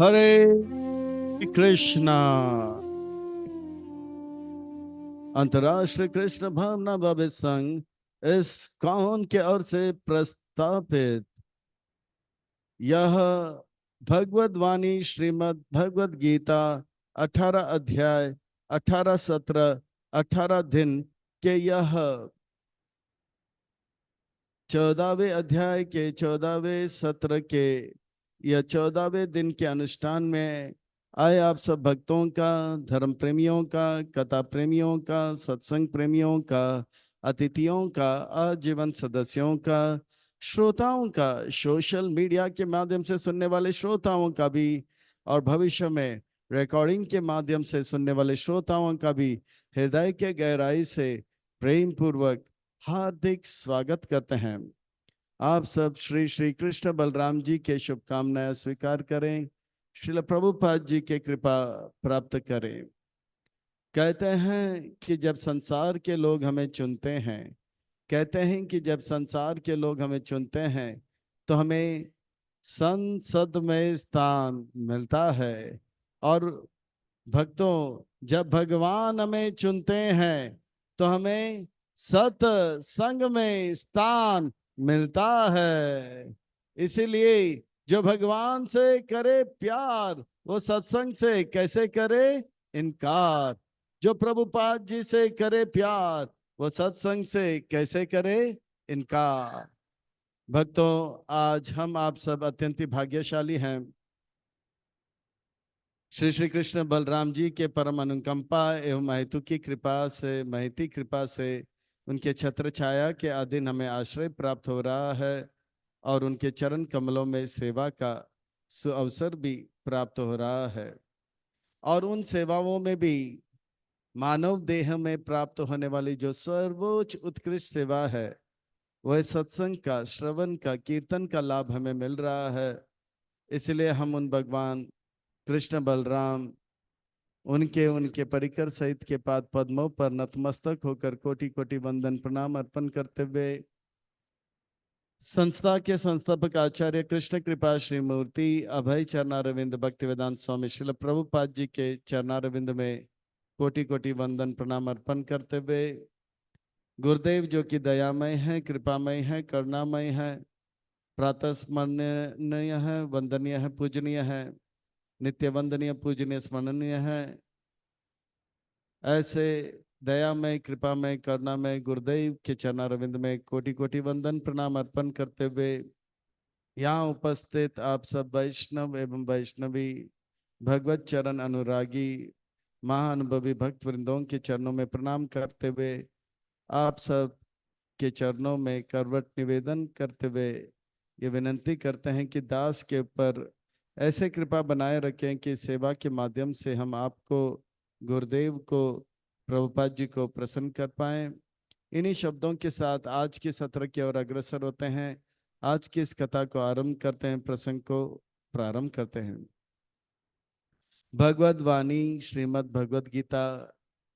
हरे कृष्णा। अंतर्राष्ट्रीय कृष्ण भावना भव्य संघ इस कौन के ओर से प्रस्तापित यह भगवद वाणी श्रीमद् भगवद गीता 18 अध्याय 18 सत्र 18 दिन के यह 14वें अध्याय के 14वें सत्र के यह 14वें दिन के अनुष्ठान में आए आप सब भक्तों का, धर्म प्रेमियों का, कथा प्रेमियों का, सत्संग प्रेमियों का, अतिथियों का, आजीवन सदस्यों का, श्रोताओं का, सोशल मीडिया के माध्यम से सुनने वाले श्रोताओं का भी, और भविष्य में रिकॉर्डिंग के माध्यम से सुनने वाले श्रोताओं का भी हृदय के गहराई से प्रेम पूर्वक हार्दिक स्वागत करते हैं। आप सब श्री श्री कृष्ण बलराम जी के शुभकामनाएं स्वीकार करें, श्रील प्रभुपाद जी के कृपा प्राप्त करें। कहते हैं कि जब संसार के लोग हमें चुनते हैं, कहते हैं कि जब संसार के लोग हमें चुनते हैं तो हमें संसद में स्थान मिलता है, और भक्तों जब भगवान हमें चुनते हैं तो हमें सत्संग में स्थान मिलता है। इसीलिए जो भगवान से करे प्यार वो सत्संग से कैसे करे इनकार, जो प्रभुपाद जी से करे प्यार वो सत्संग से कैसे करे इनकार। भक्तों, आज हम आप सब अत्यंत भाग्यशाली हैं। श्री श्री कृष्ण बलराम जी के परम अनुकंपा एवं महतु की कृपा से, महती कृपा से उनके छत्र छाया के अधीन हमें आश्रय प्राप्त हो रहा है, और उनके चरण कमलों में सेवा का सुअवसर भी प्राप्त हो रहा है। और उन सेवाओं में भी मानव देह में प्राप्त होने वाली जो सर्वोच्च उत्कृष्ट सेवा है वह सत्संग का, श्रवण का, कीर्तन का लाभ हमें मिल रहा है। इसलिए हम उन भगवान कृष्ण बलराम, उनके उनके परिकर सहित के पाद पद्मों पर नतमस्तक होकर कोटि कोटि वंदन प्रणाम अर्पण करते हुए संस्था के संस्थापक आचार्य कृष्ण कृपा श्री मूर्ति अभय चरणारविंद भक्ति वेदांत स्वामी श्रील प्रभुपाद जी के चरणारविंद में कोटि कोटि वंदन प्रणाम अर्पण करते हुए गुरुदेव जो कि दयामय है, कृपामय है, करुणामय है, प्रातः स्मरणीय है, वंदनीय है, पूजनीय है, नित्य वंदनीय पूजनीय स्मरणीय है, ऐसे दयामय, कृपामय, करुणामय गुरुदेव के चरणारविंद में कोटि कोटि वंदन प्रणाम अर्पण करते हुए यहाँ उपस्थित आप सब वैष्णव एवं वैष्णवी, भगवत चरण अनुरागी, महाअनुभवी भक्त वृंदों के चरणों में प्रणाम करते हुए आप सब के चरणों में करवट निवेदन करते हुए ये विनंती करते हैं कि दास के ऊपर ऐसे कृपा बनाए रखें कि सेवा के माध्यम से हम आपको, गुरुदेव को, प्रभुपाद जी को प्रसन्न कर पाएं। इन्हीं शब्दों के साथ आज के सत्र की ओर अग्रसर होते हैं। आज की इस कथा को आरंभ करते हैं, प्रसंग को प्रारंभ करते हैं। भगवद वाणी श्रीमद् भगवद गीता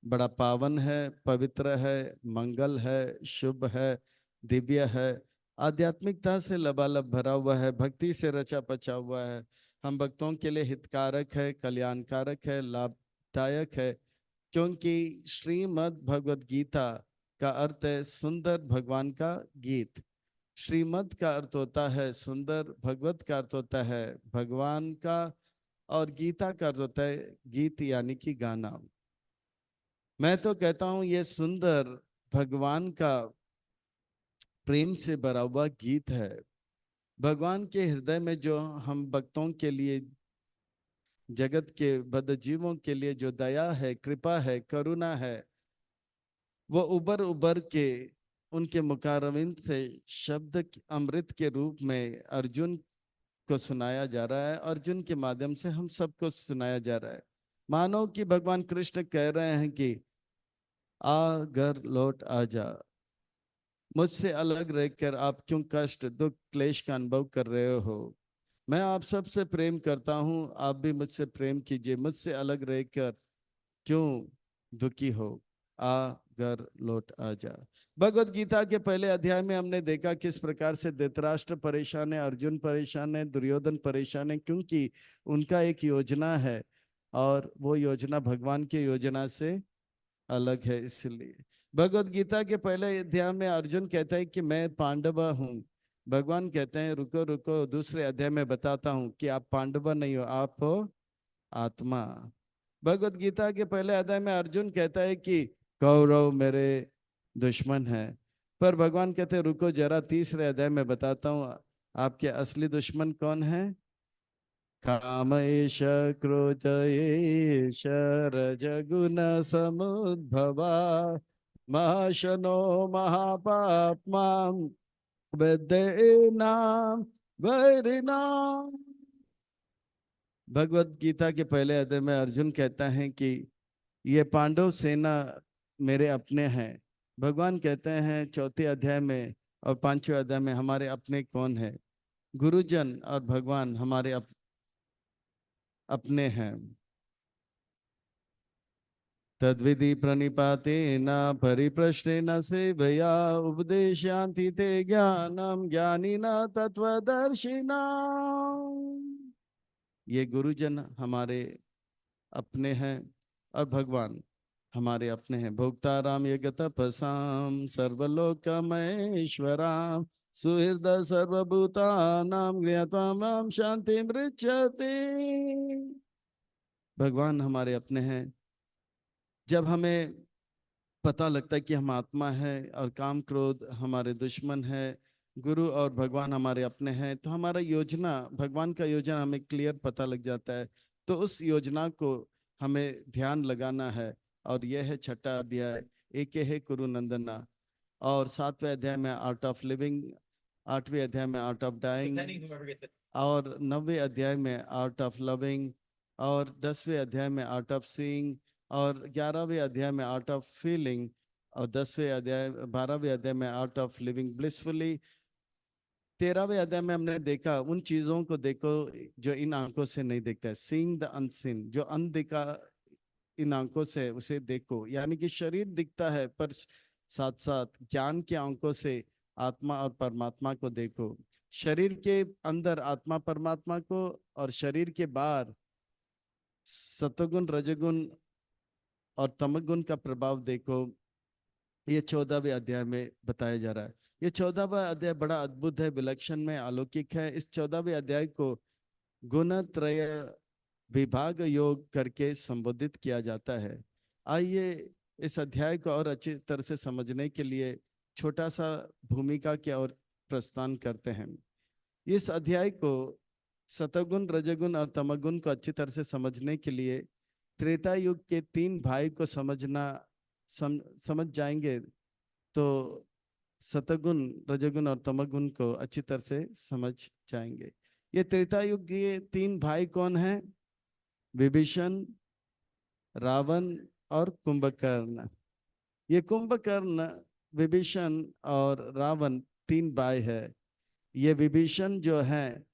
बड़ा पावन है, पवित्र है, मंगल है, शुभ है, दिव्य है, आध्यात्मिकता से लबालब भरा हुआ है, भक्ति से रचा पचा हुआ है, हम भक्तों के लिए हितकारक है, कल्याणकारक है, लाभदायक है। क्योंकि श्रीमद् भगवद गीता का अर्थ है सुंदर भगवान का गीत। श्रीमद् का अर्थ होता है सुंदर, भगवत का अर्थ होता है भगवान का, और गीता का अर्थ होता है गीत यानी कि गाना। मैं तो कहता हूं ये सुंदर भगवान का प्रेम से भरा हुआ गीत है। भगवान के हृदय में जो हम भक्तों के लिए, जगत के बद्ध जीवों के लिए जो दया है, कृपा है, करुणा है, वो उबर उबर के उनके मुखारविंद से शब्द अमृत के रूप में अर्जुन को सुनाया जा रहा है। अर्जुन के माध्यम से हम सबको सुनाया जा रहा है। मानो कि भगवान कृष्ण कह रहे हैं कि आ घर लौट आ जा, मुझसे अलग रहकर आप क्यों कष्ट, दुख, क्लेश का अनुभव कर रहे हो। मैं आप सबसे प्रेम करता हूं, आप भी मुझसे प्रेम कीजिए। मुझसे अलग रहकर क्यों दुखी हो। आ घर लौट आ जा। भगवत गीता के पहले अध्याय में हमने देखा किस प्रकार से धृतराष्ट्र परेशान है, अर्जुन परेशान है, दुर्योधन परेशान है, क्योंकि उनका एक योजना है और वो योजना भगवान की योजना से अलग है। इसलिए भगवत गीता के पहले अध्याय में अर्जुन कहता है कि मैं पांडव हूँ। भगवान कहते हैं रुको रुको, दूसरे अध्याय में बताता हूँ कि आप पांडव नहीं हो, आप हो आत्मा। भगवत गीता के पहले अध्याय में अर्जुन कहता है कि कौरव मेरे दुश्मन है, पर भगवान कहते हैं रुको जरा, तीसरे अध्याय में बताता हूँ आपके असली दुश्मन कौन है। काम एष क्रोध एष रजगुण समुद्भवा महाशनो महापाप्मा विद्येनाम वैरिणाम। भगवत गीता के पहले अध्याय में अर्जुन कहता है कि ये पांडव सेना मेरे अपने हैं। भगवान कहते हैं चौथे अध्याय में और पांचवें अध्याय में हमारे अपने कौन है। गुरुजन और भगवान हमारे अपने हैं। तद्विधि प्रणिपातेन परिप्रश्नेन सेवया उपदेशयान्ति ते ज्ञानम ज्ञानिना तत्वदर्शिना। ये गुरुजन हमारे अपने हैं और भगवान हमारे अपने हैं। भोक्ताराम यज्ञ तपसाम सर्वलोकमहेश्वराम सुहृद सर्वभूतानां ज्ञात्वा मां शांति मृच्छते। भगवान हमारे अपने हैं। जब हमें पता लगता है कि हम आत्मा है और काम क्रोध हमारे दुश्मन है, गुरु और भगवान हमारे अपने हैं, तो हमारा योजना, भगवान का योजना हमें क्लियर पता लग जाता है। तो उस योजना को हमें ध्यान लगाना है। और यह है छठा अध्याय, एक है कुरु नंदना। और सातवें अध्याय में आर्ट ऑफ लिविंग, आठवें अध्याय में आर्ट ऑफ डाइंग, और नौवें अध्याय में आर्ट ऑफ लविंग, और 10वें अध्याय में आर्ट ऑफ सीइंग, और 11वें अध्याय में आर्ट ऑफ फीलिंग, और 12वें अध्याय में आर्ट ऑफ लिविंग ब्लिसफुली। 13वें अध्याय में हमने देखा उन चीजों को देखो जो इन आंखों से नहीं देखता है, सीइंग द अनसीन, जो अनदेखा इन आंखों से उसे देखो। यानी कि शरीर दिखता है पर साथ साथ ज्ञान की आंखों से आत्मा और परमात्मा को देखो। शरीर के अंदर आत्मा परमात्मा को, और शरीर के बाहर सतोगुण रजोगुण और तमोगुण का प्रभाव देखो। ये 14वें अध्याय में बताया जा रहा है। ये 14वां अध्याय बड़ा अद्भुत है, विलक्षण में अलौकिक है। इस 14वें अध्याय को गुणत्रय विभाग योग करके संबोधित किया जाता है। आइए इस अध्याय को और अच्छी तरह से समझने के लिए छोटा सा भूमिका की ओर प्रस्थान करते हैं। इस अध्याय को सतोगुण रजोगुण और तमोगुण को अच्छी तरह से समझने के लिए त्रेता युग के 3 भाई को समझ जाएंगे तो सतोगुण रजोगुण और तमोगुण को अच्छी तरह से समझ जाएंगे। ये त्रेता युग के 3 भाई कौन हैं? विभीषण, रावण और कुंभकर्ण। ये कुंभकर्ण, विभीषण और रावण 3 भाई है। ये विभीषण जो है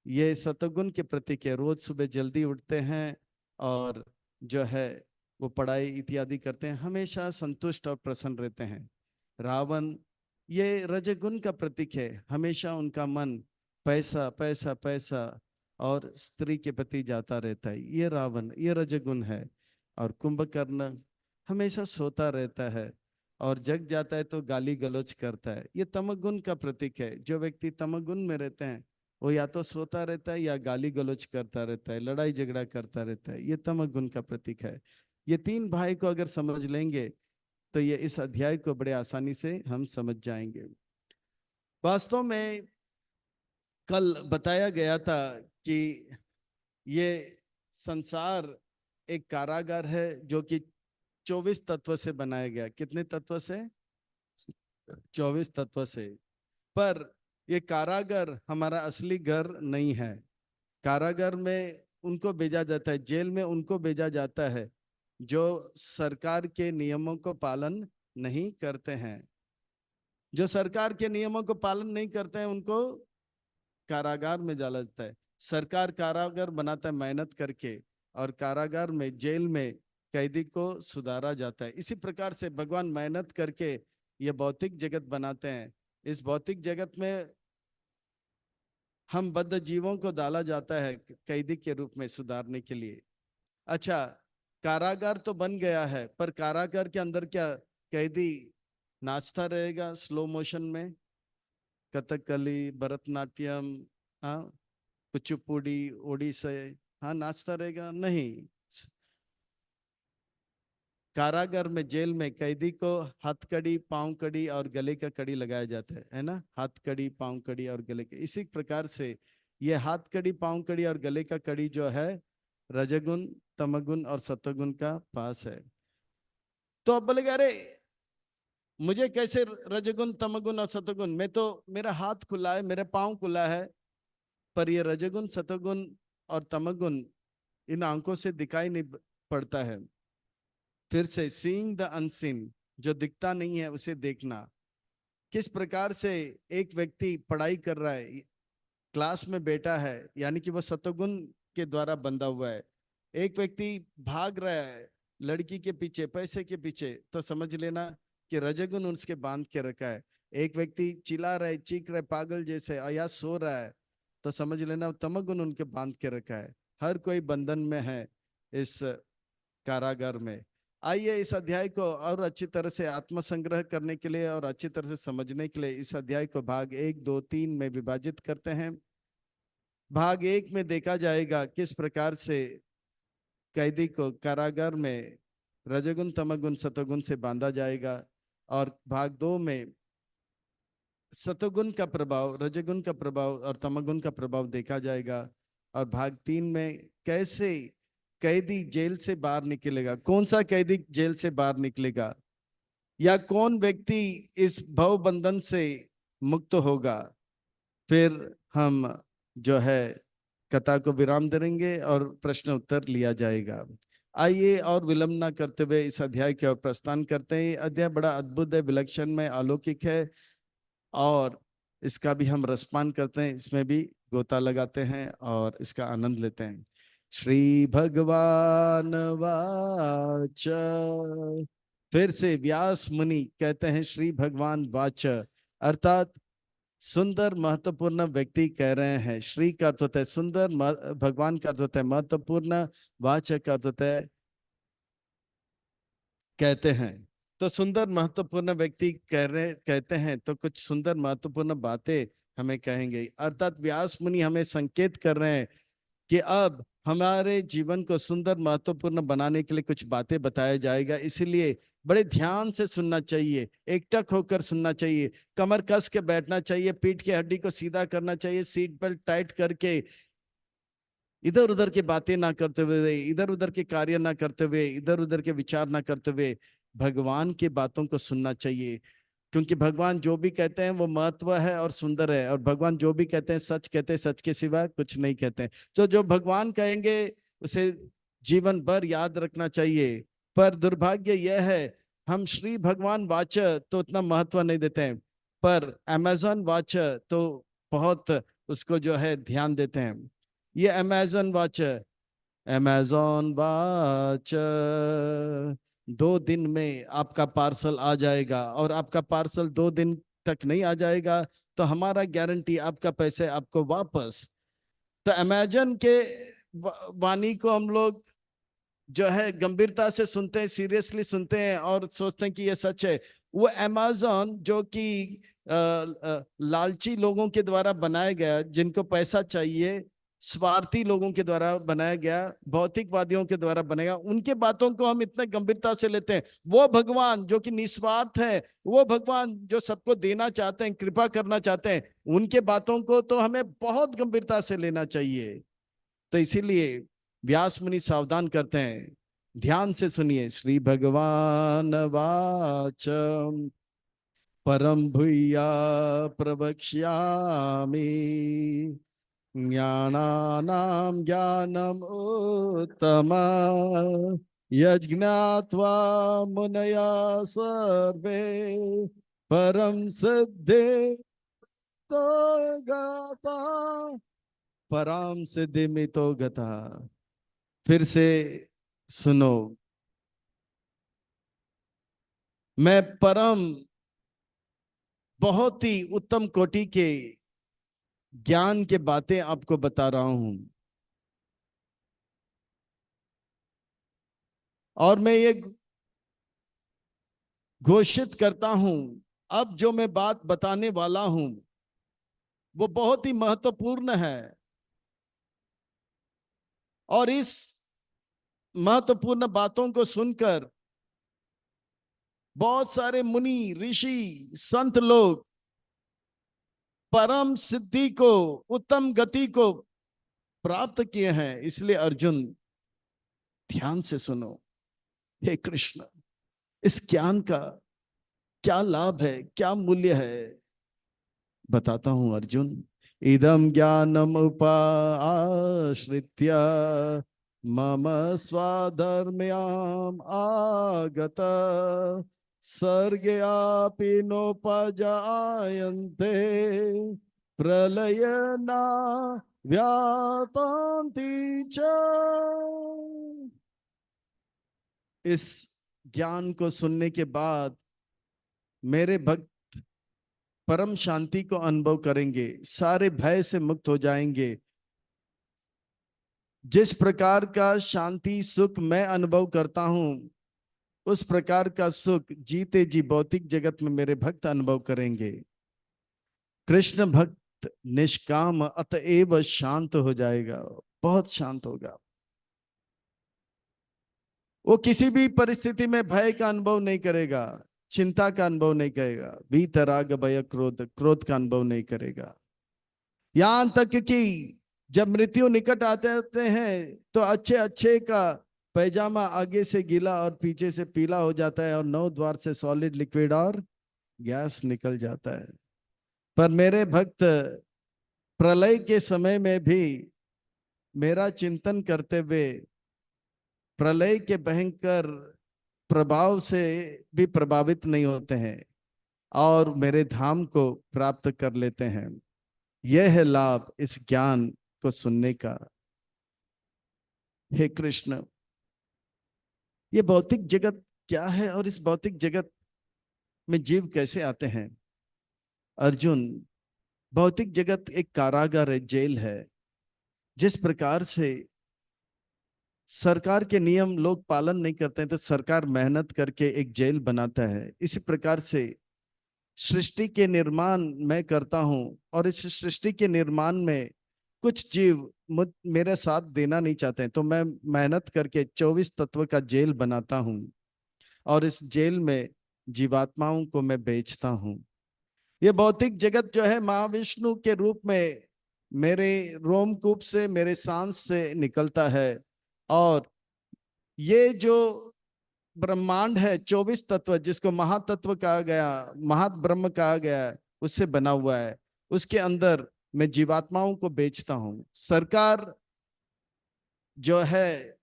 ये सतोगुण के प्रतीक है। रोज सुबह जल्दी उठते हैं और जो है वो पढ़ाई इत्यादि करते हैं, हमेशा संतुष्ट और प्रसन्न रहते हैं। रावण ये रजगुण का प्रतीक है, हमेशा उनका मन पैसा पैसा पैसा और स्त्री के प्रति जाता रहता है। ये रावण, ये रजगुण है। और कुंभकर्ण हमेशा सोता रहता है और जग जाता है तो गाली गलौज करता है। ये तमोगुण का प्रतीक है। जो व्यक्ति तमोगुण में रहते हैं वो या तो सोता रहता है या गाली गलौज करता रहता है, लड़ाई झगड़ा करता रहता है। ये तमोगुण का प्रतीक है। ये 3 भाई को अगर समझ लेंगे तो ये इस अध्याय को बड़े आसानी से हम समझ जाएंगे। वास्तव में कल बताया गया था कि ये संसार एक कारागार है जो कि 24 तत्व से बनाया गया। कितने तत्व से? 24 तत्व से। पर ये कारागार हमारा असली घर नहीं है। कारागार में उनको भेजा जाता है, जेल में उनको भेजा जाता है जो सरकार के नियमों को पालन नहीं करते हैं। जो सरकार के नियमों को पालन नहीं करते हैं उनको कारागार में डाला जाता है। सरकार कारागार बनाता है मेहनत करके, और कारागार में, जेल में कैदी को सुधारा जाता है। इसी प्रकार से भगवान मेहनत करके ये भौतिक जगत बनाते हैं। इस भौतिक जगत में हम बद्ध जीवों को डाला जाता है कैदी के रूप में सुधारने के लिए। अच्छा, कारागार तो बन गया है, पर कारागार के अंदर क्या कैदी नाचता रहेगा स्लो मोशन में? कथकली, भरतनाट्यम, हाँ, कुचिपुड़ी, ओडिसी, हाँ, नाचता रहेगा? नहीं। कारागार में, जेल में कैदी को हथकड़ी, पांव कड़ी और गले का कड़ी लगाया जाता है ना? हाथ कड़ी, पांव कड़ी और गले के, इसी प्रकार से ये हाथ कड़ी, पांव कड़ी और गले का कड़ी जो है रजगुण, तमगुण और सत्वगुण का पास है। तो अब बोलेगा अरे मुझे कैसे रजगुण, तमगुण और सत्वगुण? मैं तो, मेरा हाथ खुला है, मेरा पांव खुला है, पर ये रजगुण, सत्वगुण और तमगुण इन आंखों से दिखाई नहीं पड़ता है। फिर से सीइंग द अनसीन, जो दिखता नहीं है उसे देखना। किस प्रकार से एक व्यक्ति पढ़ाई कर रहा है, क्लास में बैठा है, यानी कि वो सत्वगुण के द्वारा बंधा हुआ है। एक व्यक्ति भाग रहा है लड़की के पीछे, पैसे के पीछे, तो समझ लेना कि रजगुण उसके बांध के रखा है। एक व्यक्ति चिल्ला रहा है, चीख रहा है पागल जैसे, या सो रहा है, तो समझ लेना तमगुण उनके बांध के रखा है। हर कोई बंधन में है इस कारागार में। आइए इस अध्याय को और अच्छी तरह से आत्मसंग्रह करने के लिए और अच्छी तरह से समझने के लिए इस अध्याय को भाग 1, 2, 3 में विभाजित करते हैं। भाग 1 में देखा जाएगा किस प्रकार से कैदी को कारागार में रजगुण, तमगुण, सतोगुण से बांधा जाएगा, और भाग 2 में सतोगुण का प्रभाव, रजगुण का प्रभाव और तमगुण का प्रभाव देखा जाएगा। और भाग 3 में कैसे कैदी जेल से बाहर निकलेगा, कौन सा कैदी जेल से बाहर निकलेगा, या कौन व्यक्ति इस भव बंधन से मुक्त होगा। फिर हम जो है कथा को विराम देंगे और प्रश्न उत्तर लिया जाएगा। आइए और विलंब न करते हुए इस अध्याय की ओर प्रस्थान करते हैं। अध्याय बड़ा अद्भुत है, विलक्षण में, अलौकिक है, और इसका भी हम रसपान करते हैं, इसमें भी गोता लगाते हैं और इसका आनंद लेते हैं। श्री भगवान वाच। फिर से व्यास मुनि कहते हैं श्री भगवान वाच, अर्थात सुंदर महत्वपूर्ण व्यक्ति कह रहे हैं। श्री का अर्थ होता है सुंदर, भगवान का अर्थ होता है महत्वपूर्ण, वाच का अर्थ होता है कहते हैं। तो सुंदर महत्वपूर्ण व्यक्ति कहते हैं तो कुछ सुंदर महत्वपूर्ण बातें हमें कहेंगे। अर्थात व्यास मुनि हमें संकेत कर रहे हैं कि अब हमारे जीवन को सुंदर महत्वपूर्ण बनाने के लिए कुछ बातें बताया जाएगा। इसीलिए बड़े ध्यान से सुनना चाहिए, एकटक होकर सुनना चाहिए, कमर कस के बैठना चाहिए, पीठ की हड्डी को सीधा करना चाहिए, सीट बेल्ट टाइट करके इधर उधर की बातें ना करते हुए, इधर उधर के कार्य ना करते हुए, इधर उधर के विचार ना करते हुए भगवान की बातों को सुनना चाहिए। क्योंकि भगवान जो भी कहते हैं वो महत्व है और सुंदर है, और भगवान जो भी कहते हैं सच कहते हैं, सच के सिवा कुछ नहीं कहते हैं। तो जो भगवान कहेंगे उसे जीवन भर याद रखना चाहिए। पर दुर्भाग्य यह है हम श्री भगवान वाच तो उतना महत्व नहीं देते हैं, पर अमेजॉन वाच तो बहुत उसको जो है ध्यान देते हैं। ये अमेजॉन वॉच, अमेजॉन वॉच 2 दिन में आपका पार्सल आ जाएगा, और आपका पार्सल 2 दिन तक नहीं आ जाएगा तो हमारा गारंटी आपका पैसे आपको वापस। तो अमेजॉन के वाणी को हम लोग जो है गंभीरता से सुनते हैं, सीरियसली सुनते हैं और सोचते हैं कि ये सच है। वो अमेजॉन जो कि लालची लोगों के द्वारा बनाया गया, जिनको पैसा चाहिए, स्वार्थी लोगों के द्वारा बनाया गया, भौतिकवादियों के द्वारा बनाया गया, उनके बातों को हम इतने गंभीरता से लेते हैं। वो भगवान जो कि निस्वार्थ है, वो भगवान जो सबको देना चाहते हैं, कृपा करना चाहते हैं, उनके बातों को तो हमें बहुत गंभीरता से लेना चाहिए। तो इसीलिए व्यास मुनि सावधान करते हैं, ध्यान से सुनिए। श्री भगवान वाच परम भूया प्रवक्ष्यामि ज्ञानानां ज्ञानम उत्तम यज्ञात्वा मुनया सर्वे परम सिद्धे तो गाता, पराम सिद्धि में तो गता। फिर से सुनो, मैं परम बहुत ही उत्तम कोटि के ज्ञान के बातें आपको बता रहा हूं, और मैं ये घोषित करता हूं, अब जो मैं बात बताने वाला हूं वो बहुत ही महत्वपूर्ण है। और इस महत्वपूर्ण बातों को सुनकर बहुत सारे मुनि, ऋषि, संत लोग परम सिद्धि को, उत्तम गति को प्राप्त किए हैं। इसलिए अर्जुन, ध्यान से सुनो। हे कृष्ण, इस ज्ञान का क्या लाभ है, क्या मूल्य है, बताता हूं अर्जुन। इदम ज्ञानम उपाश्रित्य मम स्वाधर्म्याम आगत सर्गयापि नोपजायन्ते प्रलय न व्यातान्ति च। इस ज्ञान को सुनने के बाद मेरे भक्त परम शांति को अनुभव करेंगे, सारे भय से मुक्त हो जाएंगे। जिस प्रकार का शांति सुख मैं अनुभव करता हूं, उस प्रकार का सुख जीते जी भौतिक जगत में मेरे भक्त अनुभव करेंगे। कृष्ण भक्त निष्काम अतएव शांत हो जाएगा, बहुत शांत होगा। वो किसी भी परिस्थिति में भय का अनुभव नहीं करेगा, चिंता का अनुभव नहीं करेगा, वीतराग भय क्रोध, क्रोध का अनुभव नहीं करेगा। यहां तक कि जब मृत्यु निकट आते हैं तो अच्छे अच्छे का पैजामा आगे से गीला और पीछे से पीला हो जाता है, और नौ द्वार से सॉलिड, लिक्विड और गैस निकल जाता है। पर मेरे भक्त प्रलय के समय में भी मेरा चिंतन करते हुए प्रलय के भयंकर प्रभाव से भी प्रभावित नहीं होते हैं और मेरे धाम को प्राप्त कर लेते हैं। यह है लाभ इस ज्ञान को सुनने का। हे कृष्ण, ये भौतिक जगत क्या है और इस भौतिक जगत में जीव कैसे आते हैं? अर्जुन, भौतिक जगत एक कारागार है, जेल है। जिस प्रकार से सरकार के नियम लोग पालन नहीं करते हैं तो सरकार मेहनत करके एक जेल बनाता है, इसी प्रकार से सृष्टि के निर्माण मैं करता हूं, और इस सृष्टि के निर्माण में कुछ जीव मेरे साथ देना नहीं चाहते हैं, तो मैं मेहनत करके 24 तत्व का जेल बनाता हूं, और इस जेल में जीवात्माओं को मैं बेचता हूं। ये भौतिक जगत जो है महाविष्णु के रूप में मेरे रोमकूप से, मेरे सांस से निकलता है, और ये जो ब्रह्मांड है 24 तत्व, जिसको महातत्व कहा गया, महाब्रह्म कहा गया है, उससे बना हुआ है। उसके अंदर मैं जीवात्माओं को बेचता हूं। सरकार जो है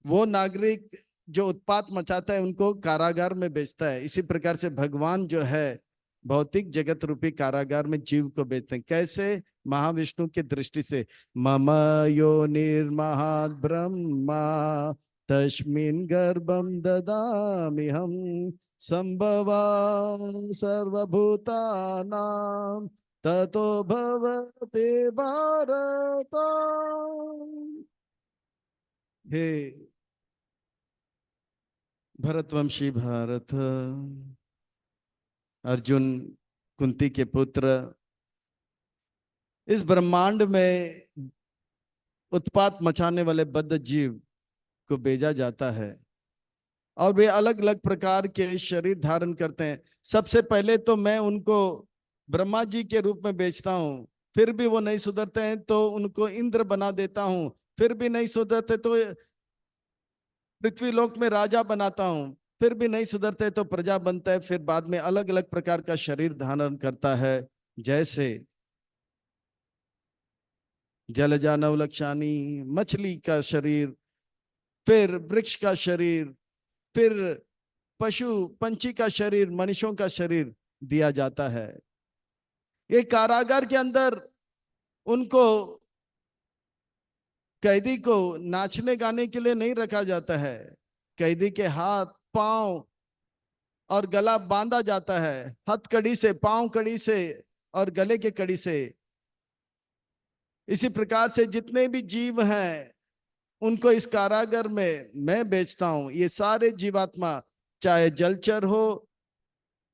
वो नागरिक जो उत्पात मचाता है उनको कारागार में बेचता है। इसी प्रकार से भगवान जो है भौतिक जगत रूपी कारागार में जीव को बेचते हैं। कैसे? महाविष्णु की दृष्टि से। मम यो निर्महात ब्रह्मा तस्मिन् गर्भम ददामि हम संभवा सर्वभूतानां ततो भवते भारत। हे भरतवंशी भारत, अर्जुन, कुंती के पुत्र, इस ब्रह्मांड में उत्पात मचाने वाले बद्ध जीव को भेजा जाता है, और वे अलग अलग प्रकार के शरीर धारण करते हैं। सबसे पहले तो मैं उनको ब्रह्मा जी के रूप में बेचता हूं, फिर भी वो नहीं सुधरते हैं तो उनको इंद्र बना देता हूं, फिर भी नहीं सुधरते तो पृथ्वी लोक में राजा बनाता हूं, फिर भी नहीं सुधरते तो प्रजा बनता है, फिर बाद में अलग अलग प्रकार का शरीर धारण करता है। जैसे जलजा नवलक्षानी, मछली का शरीर, फिर वृक्ष का शरीर, फिर पशु पंछी का शरीर, मनुष्यों का शरीर दिया जाता है। ये कारागार के अंदर उनको, कैदी को नाचने गाने के लिए नहीं रखा जाता है। कैदी के हाथ पांव और गला बांधा जाता है, हथकड़ी से, पांव कड़ी से और गले के कड़ी से। इसी प्रकार से जितने भी जीव हैं उनको इस कारागार में मैं बेचता हूं। ये सारे जीवात्मा, चाहे जलचर हो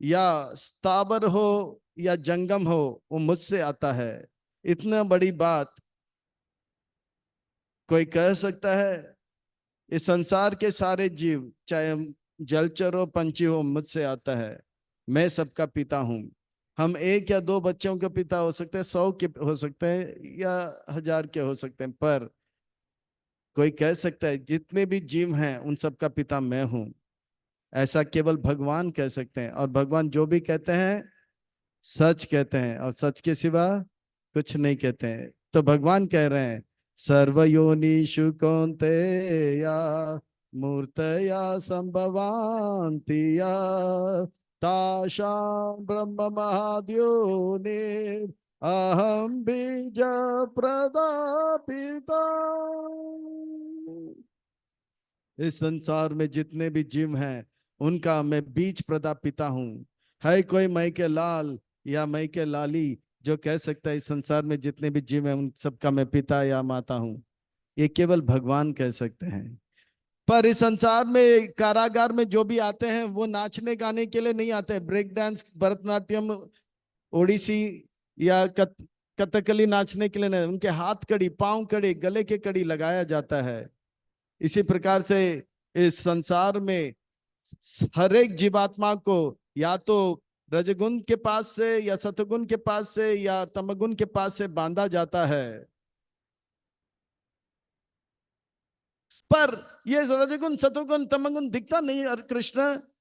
या स्थावर हो या जंगम हो, वो मुझसे आता है। इतना बड़ी बात कोई कह सकता है? इस संसार के सारे जीव, चाहे जलचर हो पंछी हो, मुझसे आता है। मैं सबका पिता हूं। हम एक या दो बच्चों के पिता हो सकते हैं, 100 के हो सकते हैं या 1000 के हो सकते हैं, पर कोई कह सकता है जितने भी जीव हैं उन सबका पिता मैं हूं? ऐसा केवल भगवान कह सकते हैं, और भगवान जो भी कहते हैं सच कहते हैं, और सच के सिवा कुछ नहीं कहते हैं। तो भगवान कह रहे हैं, सर्वयोनिषु कौन्तेय मूर्तया संभवान्ति या तासां ब्रह्म महाद्योनि अहम बीज प्रदापिता। इस संसार में जितने भी जीव हैं उनका मैं बीज प्रदा पिता हूं। है कोई मई के लाल या मई के लाली जो कह सकता है इस संसार में जितने भी जीव हैं उन सबका मैं पिता या माता हूं? ये केवल भगवान कह सकते हैं। पर इस संसार में कारागार में जो भी आते हैं वो नाचने गाने के लिए नहीं आते। ब्रेक डांस, भरतनाट्यम, ओडिसी या कथकली नाचने के लिए नहीं। उनके हाथ कड़ी, पांव कड़ी, गले के कड़ी लगाया जाता है। इसी प्रकार से इस संसार में हर एक जीवात्मा को या तो रजगुण के पास से या सतगुण के पास से या तमगुण के पास से बांधा जाता है। पर ये रजगुण सतगुण तमगुण दिखता नहीं है कृष्ण,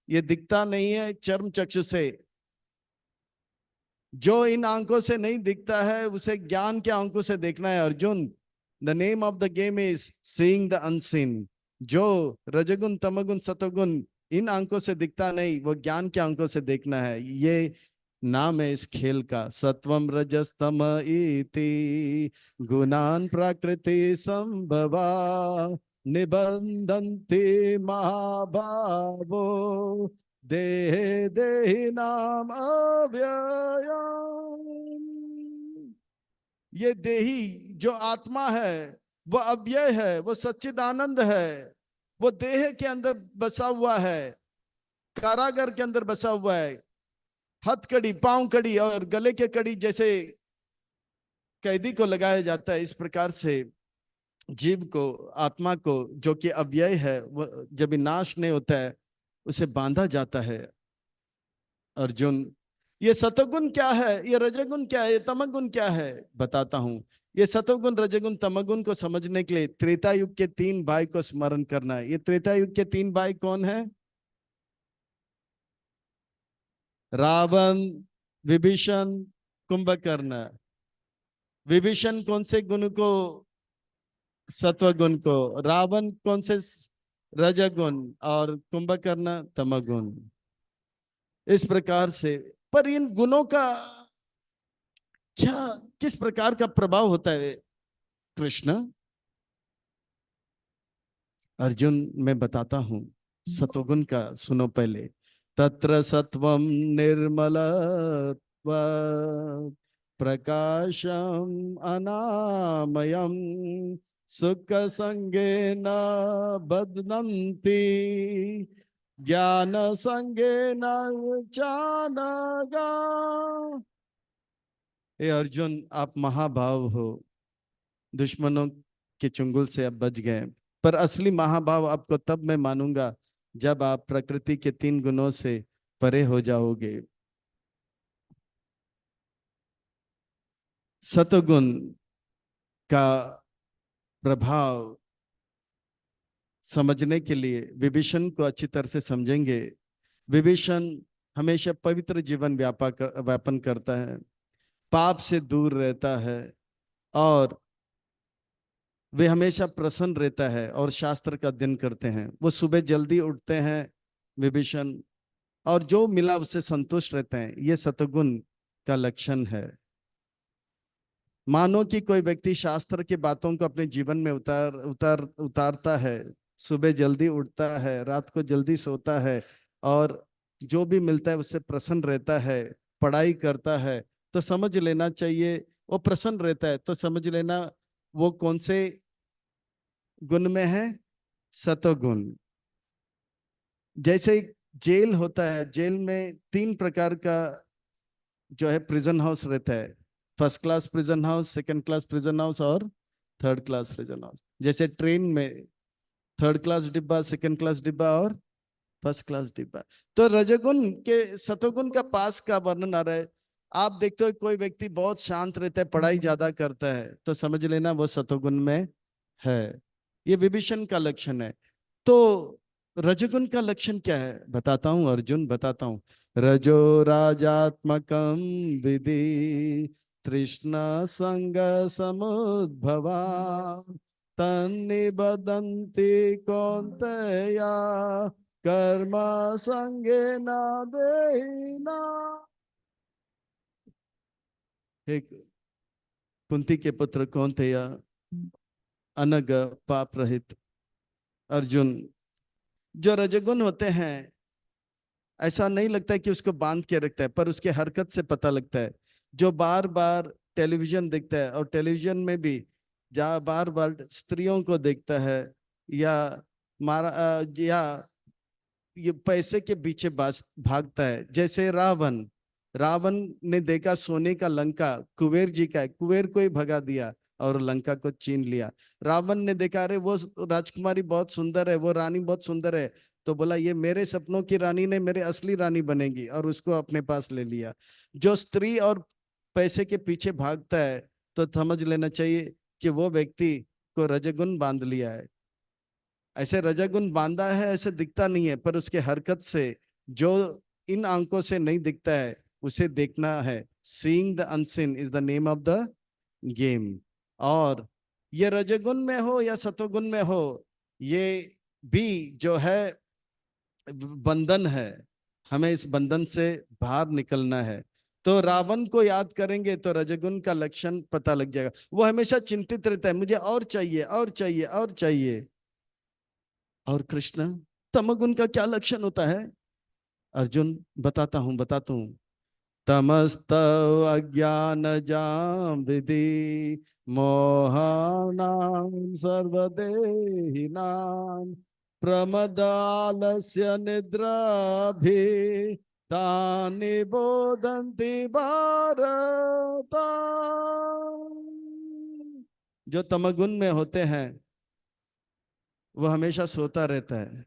ये दिखता नहीं है चर्म चक्षु से। जो इन आंखों से नहीं दिखता है उसे ज्ञान के आंखों से देखना है Arjun. The name of the game is seeing the unseen. जो रजगुण तमगुण सतगुण इन आंखों से दिखता नहीं, वो ज्ञान के आंखों से देखना है। ये नाम है इस खेल का। सत्वम रजस्तम इति गुणान प्रकृति संभवा निबंधन्ति महाभावो देहे देहि नाम अव्ययम्। ये देही जो आत्मा है वो अव्यय है, वो सच्चिदानंद है। वो देह के अंदर बसा हुआ है, कारागार के अंदर बसा हुआ है। हथकड़ी, पांव कड़ी और गले के कड़ी जैसे कैदी को लगाया जाता है, इस प्रकार से जीव को, आत्मा को जो कि अव्यय है, वो जब नाश नहीं होता है उसे बांधा जाता है। अर्जुन, ये सतोगुण क्या है, ये रजगुण क्या है, ये तमगुण क्या है, बताता हूं। ये सतोगुण रजगुण तमगुण को समझने के लिए त्रेता युग के 3 भाई को स्मरण करना है। ये त्रेता युग के 3 भाई कौन है? रावण, विभीषण, कुंभकर्ण। विभीषण कौन से गुण को? सत्वगुण को। रावण कौन से? रजगुण। और कुंभकर्ण तमगुण। इस प्रकार से, पर इन गुणों का क्या, किस प्रकार का प्रभाव होता है कृष्ण? अर्जुन, मैं बताता हूं। सतोगुण का सुनो पहले। तत्र सत्वम निर्मल प्रकाशम अनामयम सुख संगे न बदनंती ज्ञान संगे न चानगा। हे अर्जुन, आप महाभाव हो। दुश्मनों के चुंगल से आप बच गए, पर असली महाभाव आपको तब मैं मानूंगा जब आप प्रकृति के 3 गुणों से परे हो जाओगे। सतगुण का प्रभाव समझने के लिए विभीषण को अच्छी तरह से समझेंगे। विभीषण हमेशा पवित्र जीवन व्यापन करता है, पाप से दूर रहता है, और वे हमेशा प्रसन्न रहता है और शास्त्र का अध्ययन करते हैं। वो सुबह जल्दी उठते हैं विभीषण, और जो मिला उससे संतुष्ट रहते हैं। ये सतगुण का लक्षण है। मानो कि कोई व्यक्ति शास्त्र की बातों को अपने जीवन में उतारता है, सुबह जल्दी उठता है, रात को जल्दी सोता है, और जो भी मिलता है उससे प्रसन्न रहता है, पढ़ाई करता है, तो समझ लेना चाहिए वो प्रसन्न रहता है, तो समझ लेना वो कौन से गुण में है? सतोगुण। जैसे जेल होता है, जेल में तीन प्रकार का जो है प्रिजन हाउस रहता है। First class prison house, second class prison house और थर्ड क्लास प्रिजन हाउस। जैसे ट्रेन में थर्ड क्लास डिब्बा, सेकंड क्लास डिब्बा और फर्स्ट क्लास डिब्बा। तो रजोगुण के सतोगुण का पास का वर्णन आ रहा है। आप देखते हो कोई व्यक्ति बहुत शांत रहता है, पढ़ाई ज्यादा करता है, तो समझ लेना वो सतोगुण में है। ये विभीषण का लक्षण है। तो रजोगुण का लक्षण क्या है बताता हूं अर्जुन, बताता हूं। रजो राजात्मकम विधि तृष्णा संग समुद्भवा तन्निबदन्ति कौन्तेया कर्म संगेन देहिना। एक कुंती के पुत्र कौन्तेया, अनग पाप रहित अर्जुन, जो रजोगुण होते हैं ऐसा नहीं लगता है कि उसको बांध के रखता है, पर उसके हरकत से पता लगता है। जो बार बार टेलीविजन देखता है, और टेलीविजन में भी जहाँ बार बार स्त्रियों को देखता है, या या ये पैसे के पीछे भागता है। जैसे रावण, रावण ने देखा सोने का लंका कुबेर जी का है, कुबेर को ही भगा दिया और लंका को छीन लिया। रावण ने देखा अरे वो राजकुमारी बहुत सुंदर है, वो रानी बहुत सुंदर है, तो बोला ये मेरे सपनों की रानी नहीं, मेरे असली रानी बनेगी, और उसको अपने पास ले लिया। जो स्त्री और पैसे के पीछे भागता है, तो समझ लेना चाहिए कि वो व्यक्ति को रजगुण बांध लिया है। ऐसे रजगुण बांधा है ऐसे दिखता नहीं है, पर उसके हरकत से जो इन आंखों से नहीं दिखता है उसे देखना है। Seeing the unseen is the name of the game. और ये रजगुण में हो या सतोगुण में हो, ये भी जो है बंधन है। हमें इस बंधन से बाहर निकलना है। तो रावण को याद करेंगे तो रजगुण का लक्षण पता लग जाएगा। वो हमेशा चिंतित रहता है, मुझे और चाहिए और चाहिए और चाहिए। और कृष्ण, तमोगुण का क्या लक्षण होता है अर्जुन? बताता हूं। तमस्तव अज्ञान जाम विधि मोहानाम सर्वदेहिनाम प्रमदालस्य निद्राभि तानि बोधन्ति भारत। जो तमगुण में होते हैं वो हमेशा सोता रहता है।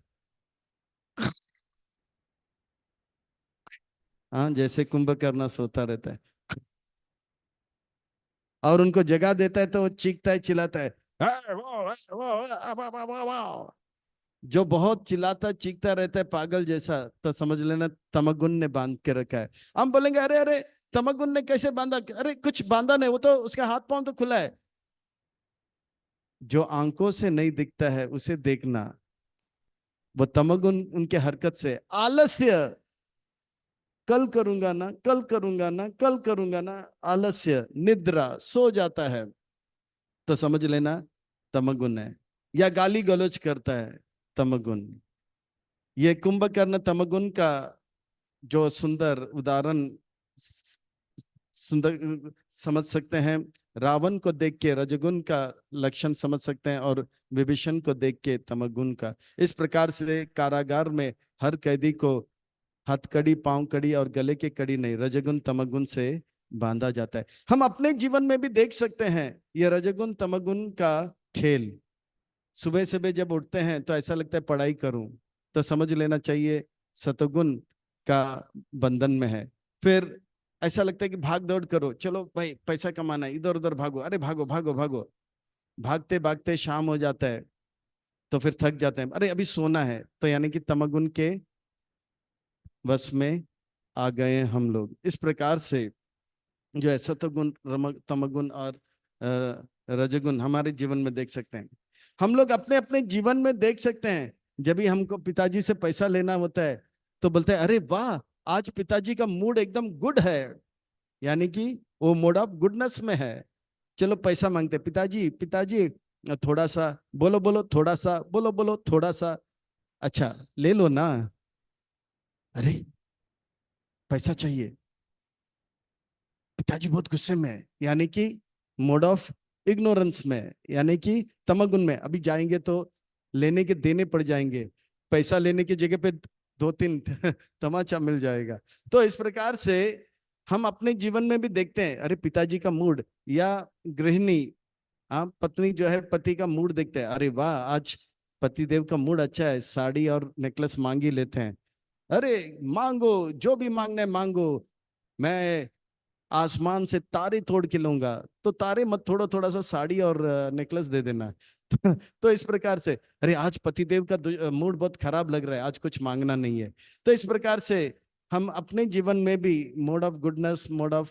हाँ, जैसे कुंभकर्ण सोता रहता है, और उनको जगा देता है तो वो चीखता है, चिल्लाता है। "है, वो, जो बहुत चिल्लाता चीखता रहता है पागल जैसा, तो समझ लेना तमगुण ने बांध के रखा है। हम बोलेंगे अरे अरे तमगुण ने कैसे बांधा? अरे कुछ बांधा नहीं, वो तो उसका हाथ पांव तो खुला है। जो आंखों से नहीं दिखता है उसे देखना, वो तमगुण उनके हरकत से। आलस्य, कल करूंगा ना, कल करूंगा ना, कल करूंगा ना, आलस्य, निद्रा, सो जाता है, तो समझ लेना तमगुण है। या गाली गलौज करता है, तमगुण। ये कुंभकर्ण तमगुण का जो सुंदर उदाहरण सुंदर समझ सकते हैं। रावण को देख के रजगुण का लक्षण समझ सकते हैं, और विभीषण को देख के तमगुण का। इस प्रकार से कारागार में हर कैदी को हथकड़ी, पांव कड़ी और गले के कड़ी नहीं, रजगुण तमगुण से बांधा जाता है। हम अपने जीवन में भी देख सकते हैं यह रजगुण तमगुण का खेल। सुबह सुबह जब उठते हैं तो ऐसा लगता है पढ़ाई करूं, तो समझ लेना चाहिए सतगुण का बंधन में है। फिर ऐसा लगता है कि भाग दौड़ करो, चलो भाई पैसा कमाना है, इधर उधर भागो, अरे भागो भागो भागो। भागते भागते शाम हो जाता है, तो फिर थक जाते हैं, अरे अभी सोना है, तो यानी कि तमगुण के वश में आ गए हैं हम लोग। इस प्रकार से जो है सतगुण, तमगुण और रजगुण हमारे जीवन में देख सकते हैं। हम लोग अपने अपने जीवन में देख सकते हैं। जब भी हमको पिताजी से पैसा लेना होता है तो बोलते हैं अरे वाह, आज पिताजी का मूड एकदम गुड है, यानी कि वो मोड ऑफ गुडनेस में है। चलो पैसा मांगते हैं, पिताजी पिताजी थोड़ा सा, बोलो बोलो थोड़ा सा, बोलो बोलो थोड़ा सा। अच्छा, ले लो ना। अरे, पैसा चाहिए। पिताजी बहुत गुस्से में है, यानी कि मोड ऑफ इग्नोरेंस में है, यानी कि तमगुन में। अभी जाएंगे तो लेने के देने पड़ जाएंगे, पैसा लेने की जगह पे दो तीन तमाचा मिल जाएगा। तो इस प्रकार से हम अपने जीवन में भी देखते हैं, अरे पिताजी का मूड, या गृहिणी, हाँ पत्नी जो है पति का मूड देखते हैं, अरे वाह आज पतिदेव का मूड अच्छा है, साड़ी और नेकलेस मांग ही लेते हैं। अरे मांगो, जो भी मांगना है मांगो, मैं आसमान से तारे तोड़ के लूंगा। तो तारे मत थोड़ा थोड़ा सा साड़ी और नेकलेस दे देना। तो इस प्रकार से, अरे आज पतिदेव का मूड बहुत खराब लग रहा है, आज कुछ मांगना नहीं है। तो इस प्रकार से हम अपने जीवन में भी mode of goodness, mode of